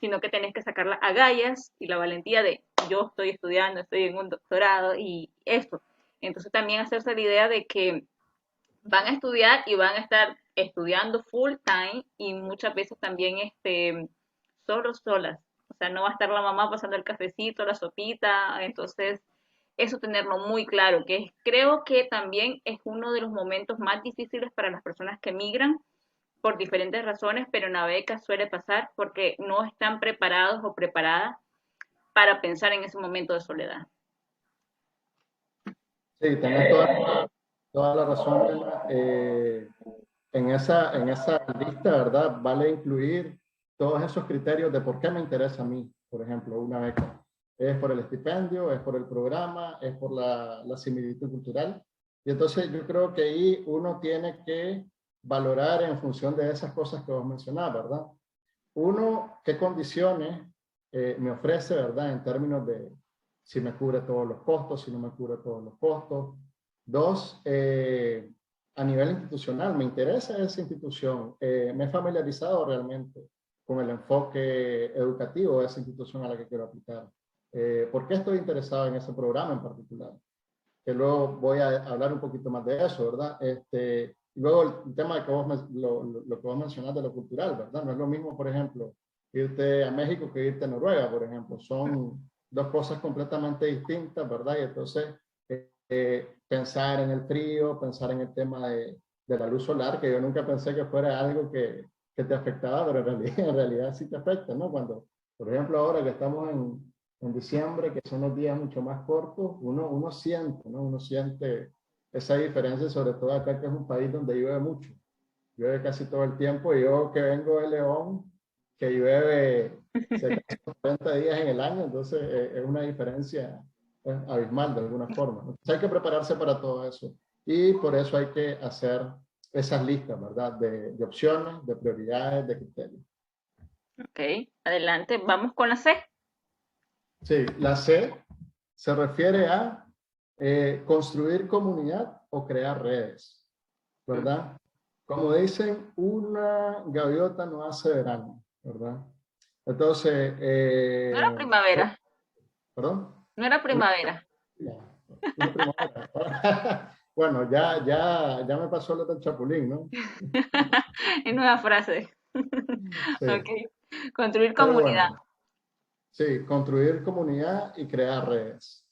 sino que tenés que sacar las agallas y la valentía de yo estoy estudiando, estoy en un doctorado y esto. Entonces también hacerse la idea de que van a estudiar y van a estar estudiando full time y muchas veces también solos, solas. O sea, no va a estar la mamá pasando el cafecito, la sopita, entonces eso tenerlo muy claro, creo que también es uno de los momentos más difíciles para las personas que migran por diferentes razones, pero en la beca suele pasar porque no están preparados o preparadas para pensar en ese momento de soledad. Sí, tenés toda la razón, Elena. En esa lista, ¿verdad? Vale incluir todos esos criterios de por qué me interesa a mí, por ejemplo, una beca. ¿Es por el estipendio? ¿Es por el programa? ¿Es por la similitud cultural? Y entonces yo creo que ahí uno tiene que valorar en función de esas cosas que vos mencionás, ¿verdad? Uno, ¿qué condiciones me ofrece, ¿verdad? En términos de si me cubre todos los costos, si no me cubre todos los costos. Dos, a nivel institucional, ¿me interesa esa institución? ¿Me he familiarizado realmente con el enfoque educativo de esa institución a la que quiero aplicar? ¿Por qué estoy interesado en ese programa en particular? Que luego voy a hablar un poquito más de eso, ¿verdad? Y luego el tema de que lo que vos mencionás de lo cultural, ¿verdad? No es lo mismo, por ejemplo, irte a México que irte a Noruega, por ejemplo. Son dos cosas completamente distintas, ¿verdad? Y entonces pensar en el frío, pensar en el tema de la luz solar, que yo nunca pensé que fuera algo que te afectaba, pero en realidad sí te afecta, ¿no? Cuando, por ejemplo, ahora que estamos en diciembre, que son los días mucho más cortos, uno siente, ¿no? Uno siente esa diferencia, sobre todo acá que es un país donde llueve mucho. Llueve casi todo el tiempo. Y yo que vengo de León, que llueve cerca de 40 días en el año, entonces es una diferencia abismal de alguna forma. Entonces hay que prepararse para todo eso. Y por eso hay que hacer esas listas, ¿verdad? De opciones, de prioridades, de criterios. Ok, adelante, vamos con la C. Sí, la C se refiere a construir comunidad o crear redes, ¿verdad? Como dicen, una gaviota no hace verano, ¿verdad? Entonces, No era primavera, ¿perdón? no era Una, primavera. una primavera. Bueno, ya me pasó lo del chapulín, ¿no? Es nueva frase. Sí, Ok, construir pero comunidad. bueno, sí, construir comunidad y crear redes.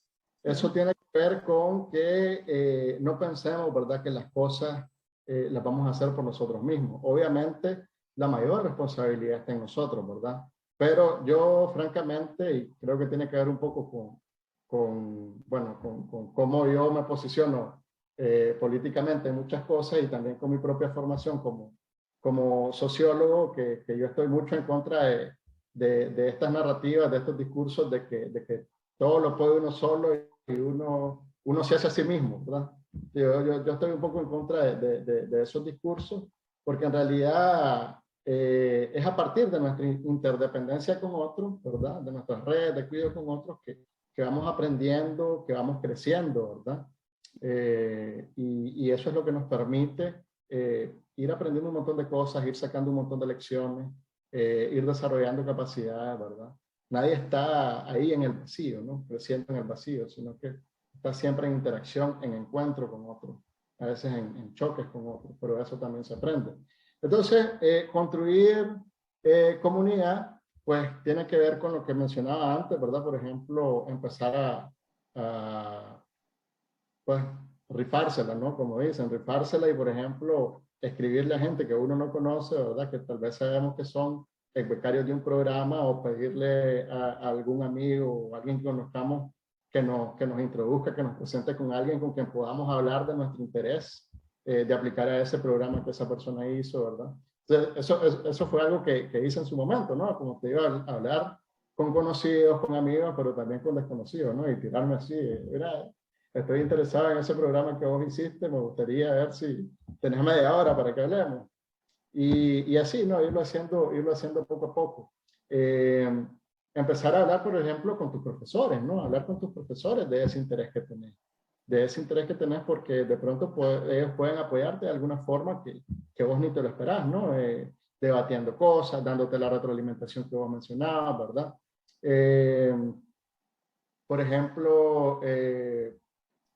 Eso tiene que ver con que no pensemos, ¿verdad?, que las cosas las vamos a hacer por nosotros mismos. Obviamente, la mayor responsabilidad está en nosotros, ¿verdad? Pero yo, francamente, y creo que tiene que ver un poco bueno, con cómo yo me posiciono políticamente en muchas cosas y también con mi propia formación como sociólogo, que yo estoy mucho en contra de estas narrativas, de estos discursos de que todo lo puede uno solo y uno se hace a sí mismo, ¿verdad? Yo estoy un poco en contra de esos discursos porque en realidad es a partir de nuestra interdependencia con otros, ¿verdad? De nuestras redes de cuidado con otros que vamos aprendiendo, que vamos creciendo, ¿verdad? Y eso es lo que nos permite ir aprendiendo un montón de cosas, ir sacando un montón de lecciones, ir desarrollando capacidades, ¿verdad? Nadie está ahí en el vacío, ¿no? Creciendo en el vacío, sino que está siempre en interacción, en encuentro con otros, a veces en choques con otros, pero eso también se aprende. Entonces, construir comunidad, pues tiene que ver con lo que mencionaba antes, ¿verdad? Por ejemplo, empezar pues, rifársela, ¿no? Como dicen, rifársela y, por ejemplo, escribirle a gente que uno no conoce, ¿verdad? Que tal vez sabemos que son becarios de un programa o pedirle a algún amigo o alguien que conozcamos que nos introduzca, que nos presente con alguien con quien podamos hablar de nuestro interés de aplicar a ese programa que esa persona hizo, ¿verdad? Entonces, eso fue algo que hice en su momento, ¿no? Como te iba a hablar con conocidos, con amigos, pero también con desconocidos, ¿no? Y tirarme así, mira, estoy interesado en ese programa que vos hiciste, me gustaría ver si tenés media hora para que hablemos. Y así, ¿no? Irlo haciendo poco a poco. Empezar a hablar, por ejemplo, con tus profesores, ¿no? Hablar con tus profesores de ese interés que tenés. De ese interés que tenés porque de pronto ellos pueden apoyarte de alguna forma que vos ni te lo esperás, ¿no? Debatiendo cosas, dándote la retroalimentación que vos mencionabas, ¿verdad? Eh, por ejemplo, en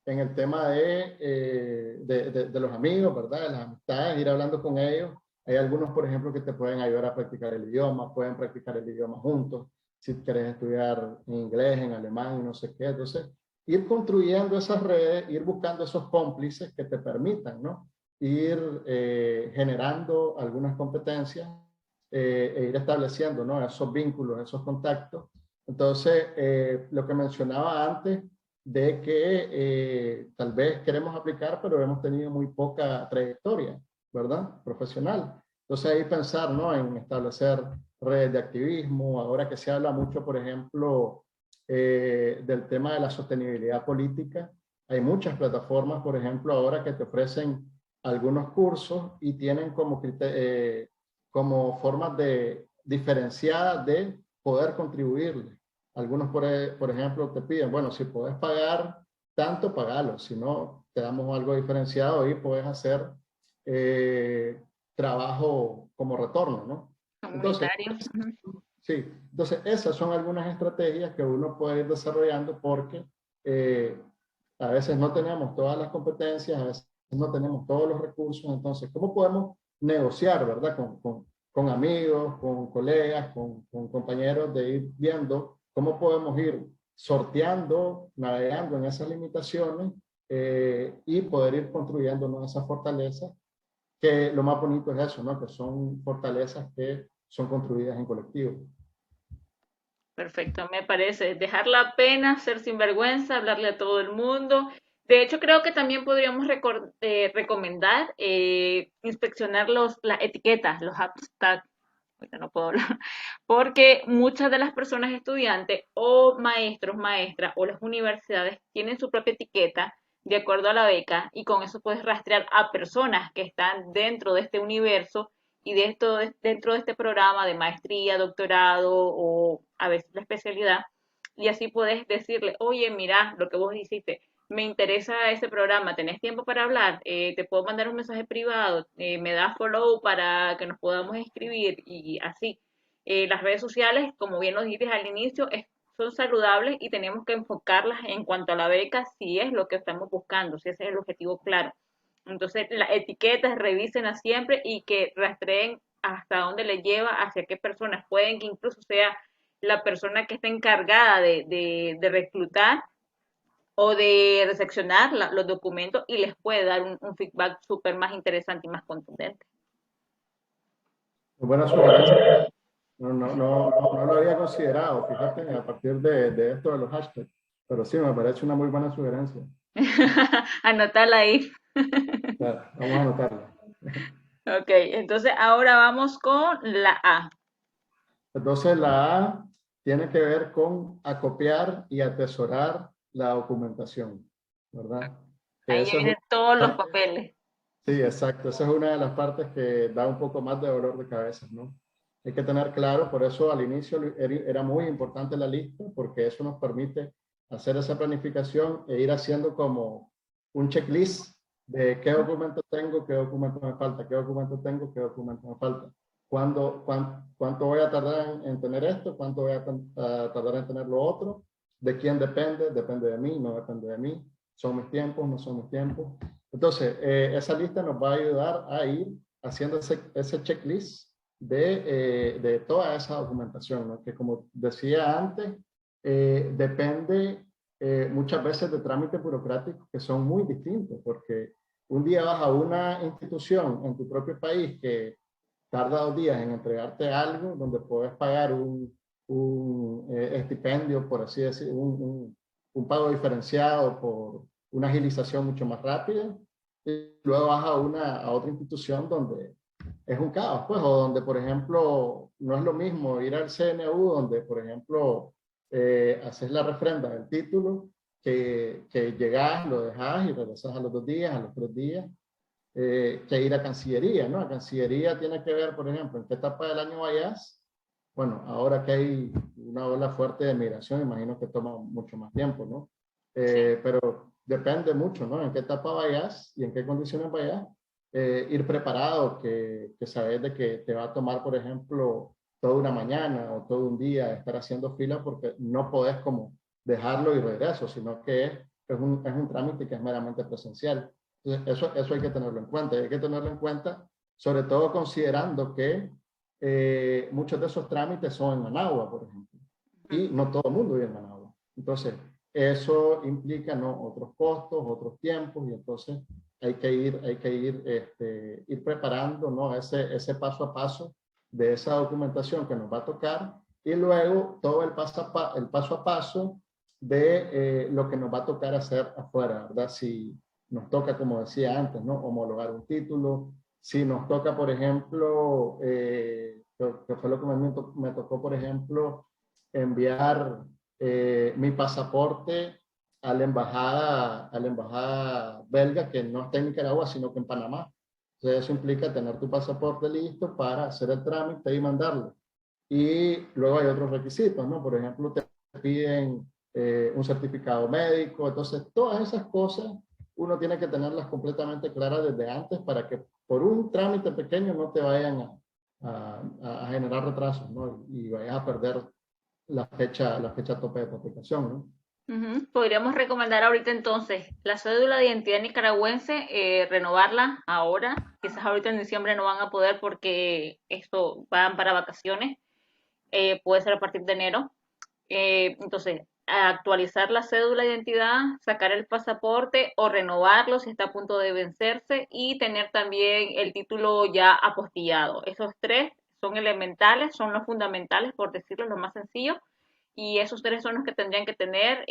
el tema de los amigos, ¿verdad? De las amistades, ir hablando con ellos. Hay algunos, por ejemplo, que te pueden ayudar a practicar el idioma, pueden practicar el idioma juntos, si quieres estudiar en inglés, en alemán, no sé qué. Entonces, ir construyendo esas redes, ir buscando esos cómplices que te permitan, ¿no? Ir generando algunas competencias e ir estableciendo, ¿no? Esos vínculos, esos contactos. Entonces, lo que mencionaba antes, de que tal vez queremos aplicar, pero hemos tenido muy poca trayectoria, ¿verdad? Profesional. Entonces ahí pensar, ¿no? En establecer redes de activismo, ahora que se habla mucho, por ejemplo, del tema de la sostenibilidad política, hay muchas plataformas, por ejemplo, ahora que te ofrecen algunos cursos y tienen como formas de diferenciadas de poder contribuirle. Algunos, por ejemplo, te piden, bueno, si puedes pagar tanto, pagalo. Si no, te damos algo diferenciado y puedes hacer trabajo como retorno, ¿no? Entonces, Comunitario. sí, entonces esas son algunas estrategias que uno puede ir desarrollando porque eh, a veces no tenemos todas las competencias, a veces no tenemos todos los recursos. Entonces, ¿cómo podemos negociar, verdad? Con amigos, con colegas, con compañeros, de ir viendo cómo podemos ir sorteando, navegando en esas limitaciones y poder ir construyendo, ¿no? Esas fortalezas, que lo más bonito es eso, ¿no? Que son fortalezas que son construidas en colectivo. Perfecto, me parece. Dejar la pena, ser sinvergüenza, hablarle a todo el mundo. De hecho, creo que también podríamos recomendar inspeccionar las etiquetas, los hashtags, ahorita no puedo hablar, porque muchas de las personas estudiantes o maestros, maestras o las universidades tienen su propia etiqueta de acuerdo a la beca y con eso puedes rastrear a personas que están dentro de este universo y de esto, dentro de este programa de maestría, doctorado o a veces la especialidad, y así puedes decirle, oye, mira, lo que vos hiciste, me interesa ese programa, ¿tenés tiempo para hablar? Te puedo mandar un mensaje privado, me das follow para que nos podamos escribir y así. Las redes sociales, como bien lo dijiste al inicio, son saludables y tenemos que enfocarlas en cuanto a la beca si es lo que estamos buscando, si ese es el objetivo claro. Entonces, las etiquetas revísenlas siempre y que rastreen hasta dónde le lleva, hacia qué personas. Pueden que incluso sea la persona que está encargada de reclutar o de recepcionar los documentos y les puede dar un feedback súper más interesante y más contundente. Buena sugerencia. No lo había considerado, fíjate, a partir de esto de los hashtags. Pero sí, me parece una muy buena sugerencia. Anótala ahí. Claro, vamos a anotarla. Ok, entonces ahora vamos con la A. Entonces, la A tiene que ver con acopiar y atesorar la documentación, ¿verdad? Que Ahí ya esa es una vienen todos los parte, papeles. sí, exacto, esa es una de las partes que da un poco más de dolor de cabeza, ¿no? Hay que tener claro, por eso al inicio era muy importante la lista, porque eso nos permite hacer esa planificación e ir haciendo como un checklist de qué documento tengo, qué documento me falta, qué documento tengo, qué documento me falta. ¿Cuánto voy a tardar en tener esto? ¿Cuánto voy a tardar en tener lo otro? ¿De quién depende? Depende de mí, no depende de mí. ¿Son mis tiempos? ¿No son mis tiempos? Entonces, esa lista nos va a ayudar a ir haciendo ese checklist de toda esa documentación, ¿no? Que como decía antes, depende muchas veces de trámites burocráticos que son muy distintos, porque un día vas a una institución en tu propio país que tarda 2 días en entregarte algo, donde puedes pagar un estipendio, por así decir, un pago diferenciado por una agilización mucho más rápida, y luego vas a otra institución donde es un caos, pues, o donde, por ejemplo, no es lo mismo ir al CNU, donde, por ejemplo, haces la refrenda del título, que llegas, lo dejas y regresas a los 2 días, a los 3 días, que ir a Cancillería, ¿no? A Cancillería tiene que ver, por ejemplo, en qué etapa del año vayas. Bueno, ahora que hay una ola fuerte de migración, imagino que toma mucho más tiempo, ¿no? Sí. Pero depende mucho, ¿no? En qué etapa vayas y en qué condiciones vayas. Ir preparado, que sabes de que te va a tomar, por ejemplo, toda una mañana o todo un día estar haciendo fila, porque no podés como dejarlo y regreso, sino que es un trámite que es meramente presencial. Entonces, eso hay que tenerlo en cuenta. Y hay que tenerlo en cuenta, sobre todo considerando que muchos de esos trámites son en Managua, por ejemplo, y no todo el mundo vive en Managua. Entonces, eso implica, ¿no?, otros costos, otros tiempos, y entonces hay que ir preparando, ¿no?, ese paso a paso de esa documentación que nos va a tocar, y luego todo el paso a paso de lo que nos va a tocar hacer afuera, ¿verdad? Si nos toca, como decía antes, ¿no?, homologar un título. Si nos toca, por ejemplo, que fue lo que me tocó, por ejemplo, enviar mi pasaporte a la embajada belga, que no está en Nicaragua, sino que en Panamá. Entonces, eso implica tener tu pasaporte listo para hacer el trámite y mandarlo. Y luego hay otros requisitos, ¿no? Por ejemplo, te piden un certificado médico. Entonces, todas esas cosas uno tiene que tenerlas completamente claras desde antes, para que por un trámite pequeño no te vayan a generar retrasos, ¿no? Y vayas a perder la fecha tope de tu aplicación, ¿no? Podríamos recomendar ahorita entonces la cédula de identidad nicaragüense, renovarla ahora. Quizás ahorita en diciembre no van a poder porque esto van para vacaciones. Puede ser a partir de enero. Entonces, actualizar la cédula de identidad, sacar el pasaporte o renovarlo si está a punto de vencerse, y tener también el título ya apostillado. Esos tres son elementales, son los fundamentales, por decirlo lo más sencillo, y esos tres son los que tendrían que tener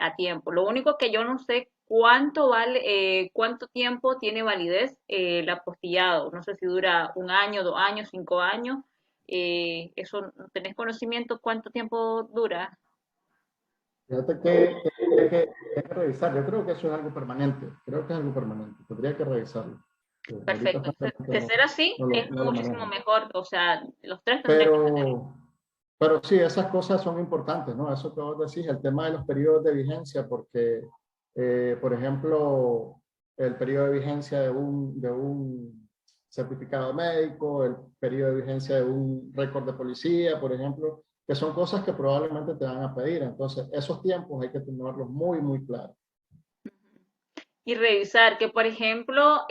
a tiempo. Lo único que yo no sé cuánto vale, cuánto tiempo tiene validez el apostillado. No sé si dura 1 año, 2 años, 5 años. Eso, ¿tenés conocimiento cuánto tiempo dura? Fíjate que revisar. Yo creo que eso es algo permanente. Creo que es algo permanente. Tendría que revisarlo. Ahorita Perfecto. francamente De ser así, es no lo muchísimo manejo. mejor. O sea, los tres tendrían que tenerlo. Pero, pero sí, esas cosas son importantes, ¿no? Eso que vos decís, el tema de los periodos de vigencia, porque, por ejemplo, el periodo de vigencia de un certificado médico, el periodo de vigencia de un récord de policía, por ejemplo, que son cosas que probablemente te van a pedir. Entonces, esos tiempos hay que tenerlos muy, muy claros. Y revisar que, por ejemplo,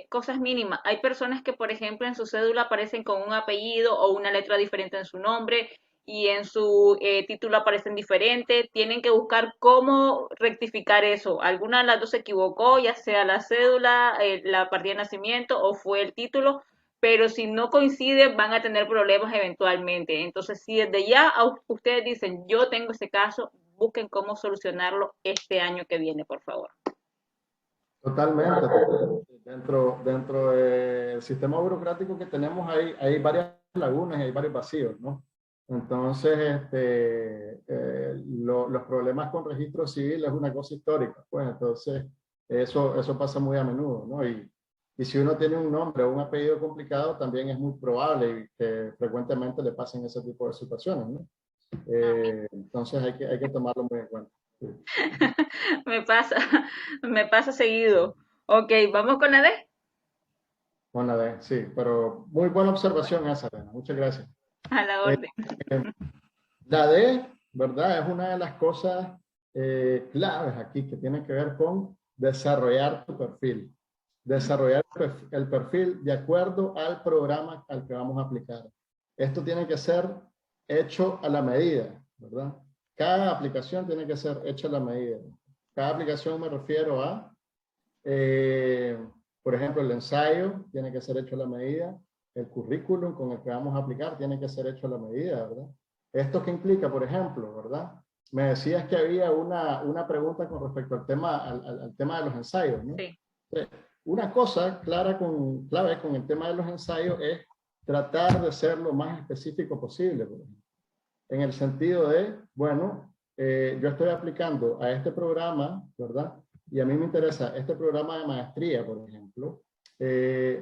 cosas mínimas. Hay personas que, por ejemplo, en su cédula aparecen con un apellido o una letra diferente en su nombre, y en su título aparecen diferentes. Tienen que buscar cómo rectificar eso. Alguna de las dos se equivocó, ya sea la cédula, la partida de nacimiento o fue el título, pero si no coinciden van a tener problemas eventualmente. Entonces, si desde ya ustedes dicen, yo tengo ese caso, busquen cómo solucionarlo este año que viene, por favor. Totalmente, totalmente. Dentro del sistema burocrático que tenemos, hay varias lagunas y hay varios vacíos, ¿no? Entonces, los problemas con registro civil es una cosa histórica, pues entonces eso pasa muy a menudo, ¿no? Y si uno tiene un nombre o un apellido complicado, también es muy probable que frecuentemente le pasen ese tipo de situaciones, ¿no? Entonces hay que tomarlo muy en cuenta. Sí. Me pasa, me pasa seguido. Ok, vamos con la D. Con la D, sí, pero muy buena observación esa, Elena. Muchas gracias. A la Eh, orden. la D, ¿verdad? Es una de las cosas claves aquí, que tiene que ver con desarrollar tu perfil. Desarrollar el perfil de acuerdo al programa al que vamos a aplicar. Esto tiene que ser hecho a la medida, ¿verdad? Cada aplicación tiene que ser hecha a la medida. Cada aplicación, me refiero a, eh, por ejemplo, el ensayo tiene que ser hecho a la medida, el currículum con el que vamos a aplicar tiene que ser hecho a la medida, ¿verdad? ¿Esto qué implica, por ejemplo, verdad? me decías que había una pregunta con respecto al tema de los ensayos, ¿no? Sí. Una cosa clave con el tema de los ensayos es tratar de ser lo más específico posible, por ejemplo, en el sentido de, bueno, yo estoy aplicando a este programa, ¿verdad? Y a mí me interesa este programa de maestría, por ejemplo,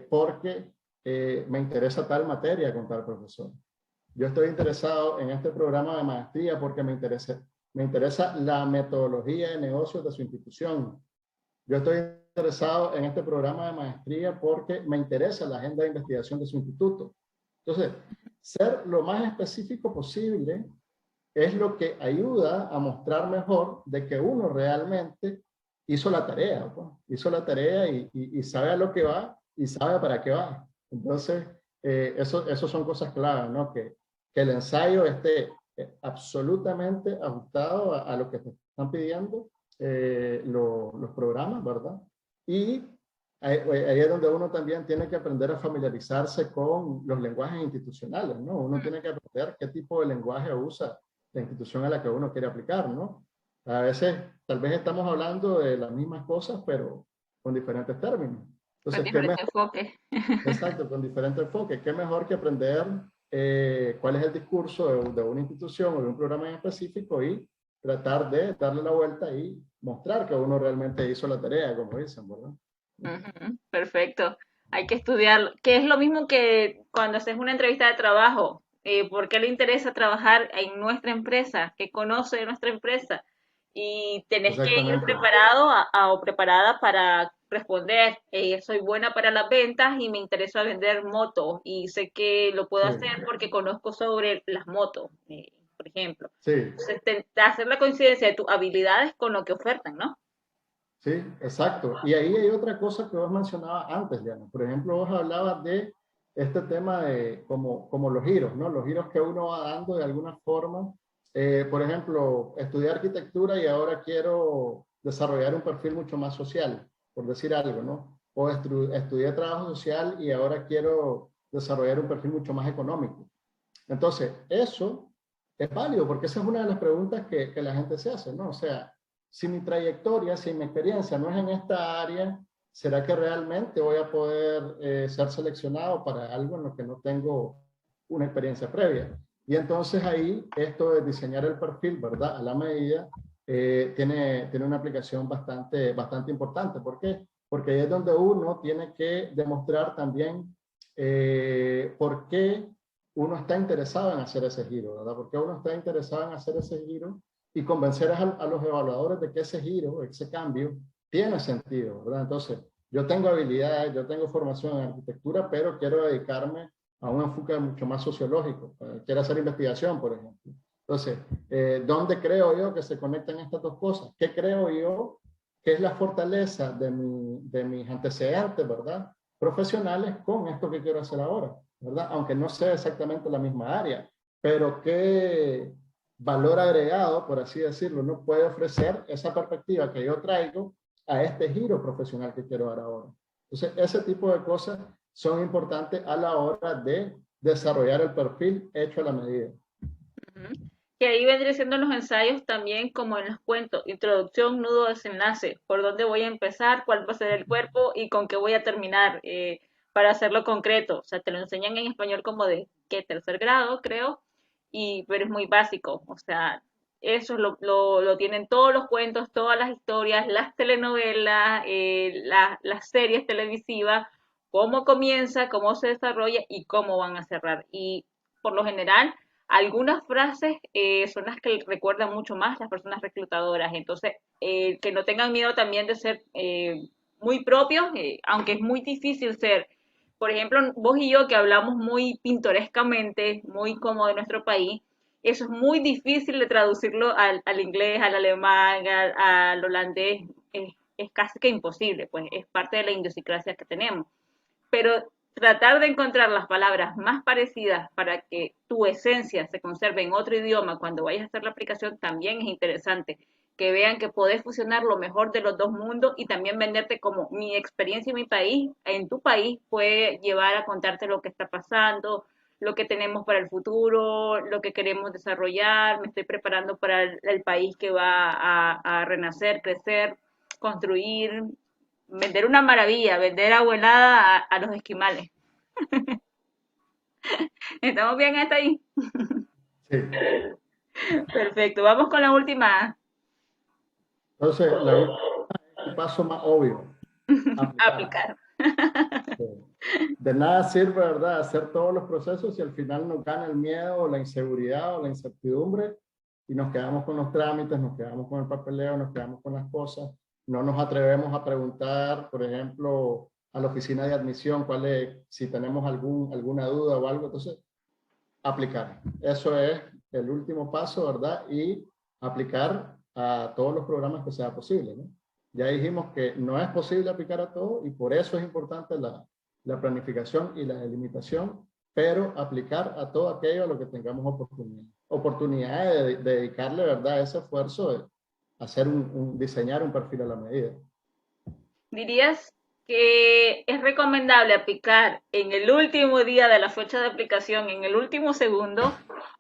porque me interesa tal materia con tal profesor. Yo estoy interesado en este programa de maestría porque me interesa la metodología de negocios de su institución. Yo estoy interesado en este programa de maestría porque me interesa la agenda de investigación de su instituto. Entonces, ser lo más específico posible es lo que ayuda a mostrar mejor de que uno realmente hizo la tarea, pues. Hizo la tarea y sabe a lo que va y sabe para qué va. Entonces, eso son cosas claves, ¿no? Que el ensayo esté absolutamente ajustado a lo que te están pidiendo los programas, ¿verdad? Y ahí es donde uno también tiene que aprender a familiarizarse con los lenguajes institucionales, ¿no? Uno tiene que aprender qué tipo de lenguaje usa la institución a la que uno quiere aplicar, ¿no? A veces, tal vez estamos hablando de las mismas cosas, pero con diferentes términos. Con Entonces, ¿qué diferente mejor? enfoque. Exacto, con diferente enfoque. ¿Qué mejor que aprender cuál es el discurso de una institución o de un programa en específico y tratar de darle la vuelta y mostrar que uno realmente hizo la tarea, como dicen, ¿verdad? Ujú, perfecto. Hay que estudiarlo. Que es lo mismo que cuando haces una entrevista de trabajo. ¿Por qué le interesa trabajar en nuestra empresa? ¿Qué conoce de nuestra empresa? Y tenés que ir Exactamente. preparado o preparada para responder. Soy buena para las ventas y me interesa vender motos y sé que lo puedo Sí, hacer porque conozco sobre las motos, por ejemplo. sí. Entonces, hacer la coincidencia de tus habilidades con lo que ofertan, ¿no? Sí, exacto. Y ahí hay otra cosa que vos mencionabas antes, Diana. Por ejemplo, vos hablabas de este tema de como los giros, ¿no? Los giros que uno va dando de alguna forma. Por ejemplo, estudié arquitectura y ahora quiero desarrollar un perfil mucho más social, por decir algo, ¿no? O estudié trabajo social y ahora quiero desarrollar un perfil mucho más económico. Entonces, eso es válido porque esa es una de las preguntas que la gente se hace, ¿no? O sea, si mi trayectoria, si mi experiencia no es en esta área, ¿será que realmente voy a poder ser seleccionado para algo en lo que no tengo una experiencia previa? Y entonces ahí esto de diseñar el perfil, ¿verdad? A la medida, tiene una aplicación bastante importante. ¿Por qué? Porque ahí es donde uno tiene que demostrar también por qué uno está interesado en hacer ese giro, ¿verdad? Porque uno está interesado en hacer ese giro y convencer a los evaluadores de que ese giro, ese cambio, tiene sentido, ¿verdad? Entonces, yo tengo habilidades, yo tengo formación en arquitectura, pero quiero dedicarme a un enfoque mucho más sociológico. Quiero hacer investigación, por ejemplo. Entonces, ¿dónde creo yo que se conectan estas dos cosas? ¿Qué creo yo que es la fortaleza de mis antecedentes, ¿verdad? Profesionales con esto que quiero hacer ahora, ¿verdad? Aunque no sea exactamente la misma área, pero qué valor agregado, por así decirlo, no puede ofrecer esa perspectiva que yo traigo a este giro profesional que quiero dar ahora. Entonces, ese tipo de cosas son importantes a la hora de desarrollar el perfil hecho a la medida. Ujú. Que ahí vendría siendo los ensayos también como en los cuentos, introducción, nudo, desenlace, por dónde voy a empezar, cuál va a ser el cuerpo y con qué voy a terminar, para hacerlo concreto. O sea, te lo enseñan en español como de ¿qué? Tercer grado, creo, pero es muy básico. O sea, eso lo tienen todos los cuentos, todas las historias, las telenovelas, las series televisivas, cómo comienza, cómo se desarrolla y cómo van a cerrar. Y por lo general algunas frases son las que recuerdan mucho más las personas reclutadoras, entonces que no tengan miedo también de ser muy propios, aunque es muy difícil ser. Por ejemplo, vos y yo que hablamos muy pintorescamente, muy como de nuestro país, eso es muy difícil de traducirlo al inglés, al alemán, al holandés, es casi que imposible, pues es parte de la idiosincrasia que tenemos, pero tratar de encontrar las palabras más parecidas para que tu esencia se conserve en otro idioma cuando vayas a hacer la aplicación también es interesante. Que vean que podés fusionar lo mejor de los dos mundos y también venderte como mi experiencia en mi país, en tu país, puede llevar a contarte lo que está pasando, lo que tenemos para el futuro, lo que queremos desarrollar, me estoy preparando para el país que va a renacer, crecer, construir, vender una maravilla, vender abuelada a los esquimales. ¿Estamos bien hasta ahí? Sí. Perfecto, vamos con la última. Entonces, el paso más obvio, aplicar. Aplicar. Sí. De nada sirve, ¿verdad?, hacer todos los procesos si al final nos gana el miedo, o la inseguridad o la incertidumbre y nos quedamos con los trámites, nos quedamos con el papeleo, nos quedamos con las cosas. No nos atrevemos a preguntar, por ejemplo, a la oficina de admisión si tenemos alguna duda o algo. Entonces, aplicar. Eso es el último paso, ¿verdad? Y aplicar a todos los programas que sea posible, ¿no? Ya dijimos que no es posible aplicar a todo y por eso es importante la planificación y la delimitación, pero aplicar a todo aquello a lo que tengamos oportunidad de dedicarle, ¿verdad?, ese esfuerzo de hacer diseñar un perfil a la medida. ¿Dirías que es recomendable aplicar en el último día de la fecha de aplicación, en el último segundo,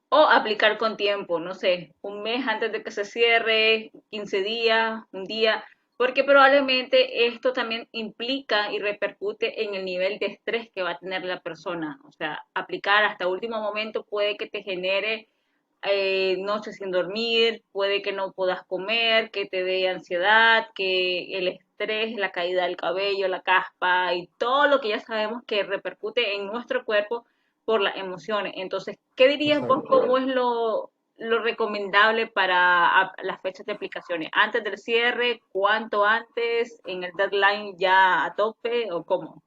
o aplicar con tiempo, no sé, un mes antes de que se cierre, 15 días, un día? Porque probablemente esto también implica y repercute en el nivel de estrés que va a tener la persona. O sea, aplicar hasta último momento puede que te genere noches sin dormir, puede que no puedas comer, que te dé ansiedad, que el estrés, la caída del cabello, la caspa y todo lo que ya sabemos que repercute en nuestro cuerpo por las emociones. Entonces, ¿qué dirías vos? Exacto. ¿Cómo es lo recomendable para las fechas de aplicaciones? ¿Antes del cierre? ¿Cuánto antes? ¿En el deadline ya a tope? ¿O cómo?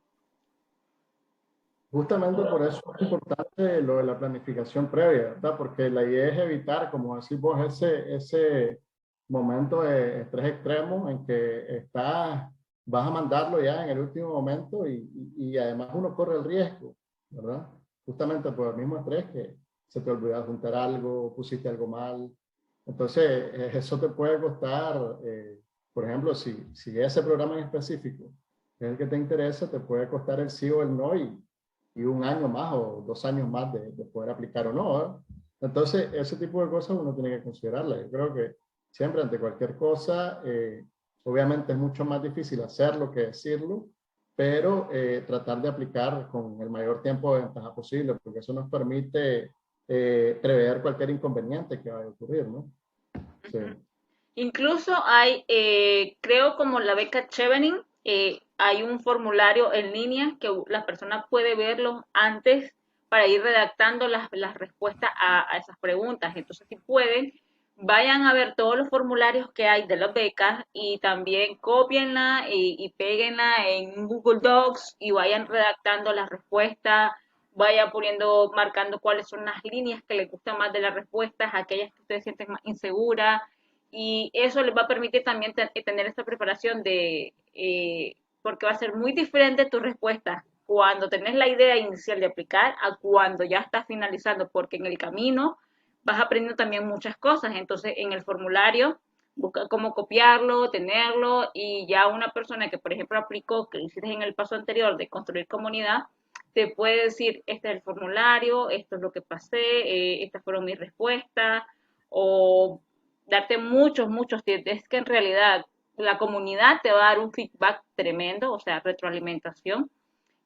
Justamente por eso es importante lo de la planificación previa, ¿verdad? Porque la idea es evitar, como decís vos, ese momento de estrés extremo en que vas a mandarlo ya en el último momento y además uno corre el riesgo, ¿verdad? Justamente por el mismo estrés que se te olvidó juntar algo, pusiste algo mal. Entonces, eso te puede costar, por ejemplo, si ese programa en específico es el que te interesa, te puede costar el sí o el no y un año más o 2 años más de poder aplicar o no, ¿verdad? Entonces, ese tipo de cosas uno tiene que considerarlas. Yo creo que siempre ante cualquier cosa, obviamente es mucho más difícil hacerlo que decirlo, pero tratar de aplicar con el mayor tiempo de ventaja posible, porque eso nos permite prever cualquier inconveniente que vaya a ocurrir, ¿no? Sí. Incluso hay, creo como la beca Chevening, hay un formulario en línea que la persona puede verlo antes para ir redactando las respuestas a esas preguntas. Entonces, si pueden, vayan a ver todos los formularios que hay de las becas y también copienla y péguenla en Google Docs y vayan redactando las respuestas, vayan poniendo, marcando cuáles son las líneas que les gustan más de las respuestas, aquellas que ustedes sienten más inseguras y eso les va a permitir también tener esta preparación porque va a ser muy diferente tu respuesta cuando tenés la idea inicial de aplicar a cuando ya estás finalizando, porque en el camino vas aprendiendo también muchas cosas, entonces en el formulario busca cómo copiarlo, tenerlo y ya una persona que por ejemplo aplicó, que hiciste en el paso anterior de construir comunidad, te puede decir, este es el formulario, esto es lo que pasé, estas fueron mis respuestas, o darte muchos tips. Es que en realidad la comunidad te va a dar un feedback tremendo, o sea, retroalimentación,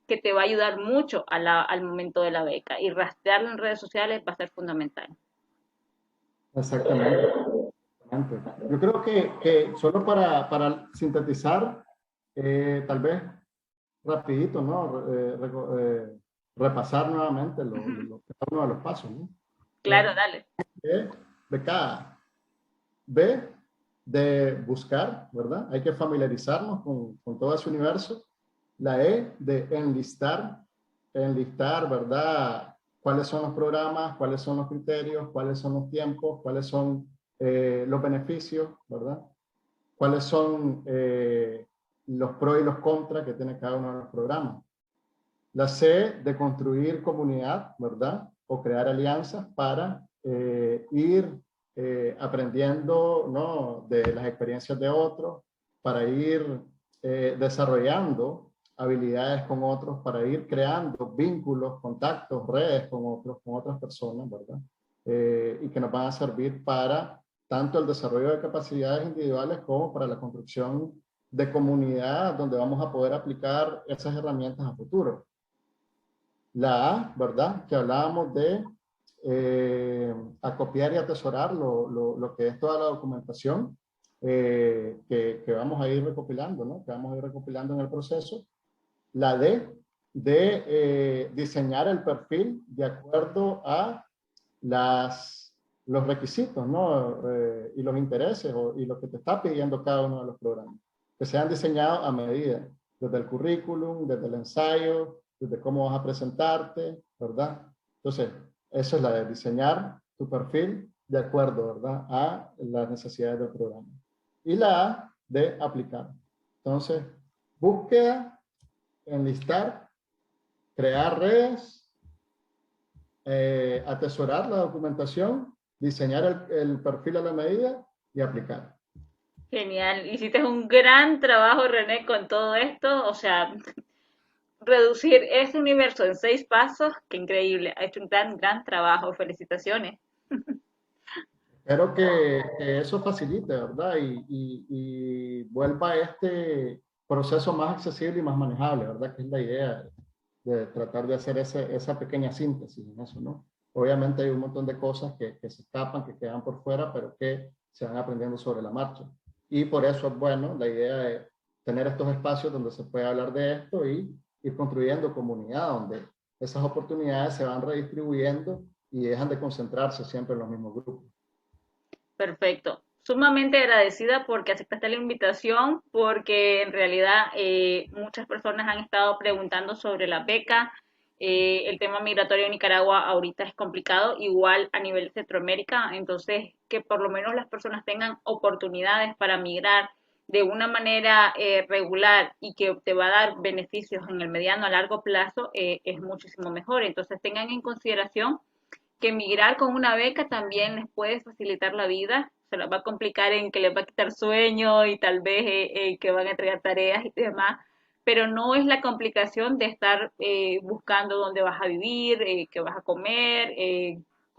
que te va a ayudar mucho al momento de la beca. Y rastrearlo en redes sociales va a ser fundamental. Exactamente. Exactamente. Yo creo que solo para sintetizar, tal vez rapidito, ¿no? Repasar nuevamente cada uno de los pasos, ¿no? Claro, dale. B de cada. B de buscar, ¿verdad? Hay que familiarizarnos con todo ese universo. La E de enlistar, ¿verdad? Cuáles son los programas, cuáles son los criterios, cuáles son los tiempos, cuáles son los beneficios, ¿verdad? Cuáles son los pros y los contras que tiene cada uno de los programas. La C de construir comunidad, ¿verdad? O crear alianzas para ir aprendiendo, ¿no?, de las experiencias de otros, para ir desarrollando habilidades con otros para ir creando vínculos, contactos, redes con otros, con otras personas, ¿verdad? Y que nos van a servir para tanto el desarrollo de capacidades individuales como para la construcción de comunidad donde vamos a poder aplicar esas herramientas a futuro. La A, ¿verdad? Que hablábamos de acopiar y atesorar lo que es toda la documentación que vamos a ir recopilando, ¿no? Que vamos a ir recopilando en el proceso. La D, de diseñar el perfil de acuerdo a los requisitos, ¿no? Y los intereses y lo que te está pidiendo cada uno de los programas. Que sean diseñados a medida, desde el currículum, desde el ensayo, desde cómo vas a presentarte, ¿verdad? Entonces, eso es la de diseñar tu perfil de acuerdo, ¿verdad? A las necesidades del programa. Y la A de aplicar. Entonces, búsqueda, enlistar, crear redes, atesorar la documentación, diseñar el perfil a la medida y aplicar. Genial, hiciste un gran trabajo, René, con todo esto, o sea, reducir ese universo en 6 pasos, qué increíble, ha hecho un gran trabajo, felicitaciones. Espero que eso facilite, ¿verdad? Y vuelva este proceso más accesible y más manejable, ¿verdad? Que es la idea de tratar de hacer esa pequeña síntesis en eso, ¿no? Obviamente hay un montón de cosas que se escapan, que quedan por fuera, pero que se van aprendiendo sobre la marcha. Y por eso es bueno la idea de tener estos espacios donde se puede hablar de esto y ir construyendo comunidad, donde esas oportunidades se van redistribuyendo y dejan de concentrarse siempre en los mismos grupos. Perfecto. Sumamente agradecida porque aceptaste la invitación, porque en realidad muchas personas han estado preguntando sobre la beca. El tema migratorio en Nicaragua ahorita es complicado, igual a nivel de Centroamérica, entonces que por lo menos las personas tengan oportunidades para migrar de una manera regular y que te va a dar beneficios en el mediano a largo plazo es muchísimo mejor. Entonces tengan en consideración que emigrar con una beca también les puede facilitar la vida, se las va a complicar en que les va a quitar sueño y tal vez que van a entregar tareas y demás, pero no es la complicación de estar buscando dónde vas a vivir, qué vas a comer,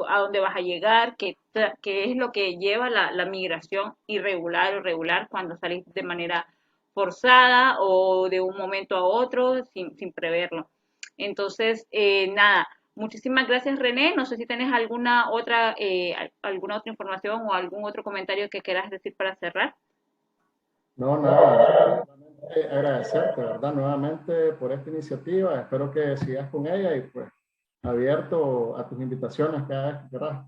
a dónde vas a llegar, que es lo que lleva la migración irregular o regular cuando salís de manera forzada o de un momento a otro sin preverlo. Entonces, nada, muchísimas gracias, René. No sé si tienes alguna otra información o algún otro comentario que quieras decir para cerrar. No, nada, solamente agradecerte, ¿verdad? Nuevamente por esta iniciativa. Espero que sigas con ella y pues abierto a tus invitaciones cada vez que quieras.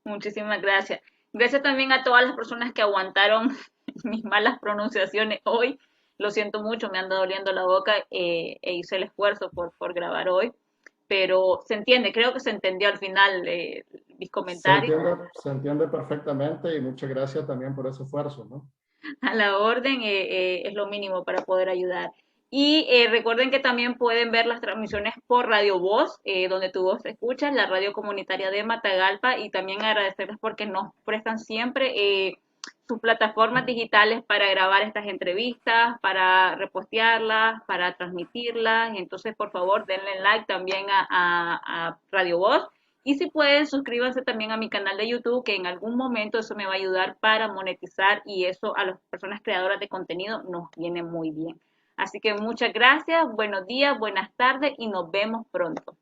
Muchísimas gracias. Gracias también a todas las personas que aguantaron mis malas pronunciaciones hoy. Lo siento mucho, me anda doliendo la boca e hice el esfuerzo por grabar hoy, pero se entiende, creo que se entendió al final mis comentarios. Se entiende perfectamente y muchas gracias también por ese esfuerzo, ¿no? A la orden es lo mínimo para poder ayudar. Y recuerden que también pueden ver las transmisiones por Radio Voz, donde tu voz se escucha, la radio comunitaria de Matagalpa, y también agradecerles porque nos prestan siempre sus plataformas digitales para grabar estas entrevistas, para repostearlas, para transmitirlas. Entonces, por favor, denle like también a Radio Voz. Y si pueden, suscríbanse también a mi canal de YouTube, que en algún momento eso me va a ayudar para monetizar y eso a las personas creadoras de contenido nos viene muy bien. Así que muchas gracias, buenos días, buenas tardes y nos vemos pronto.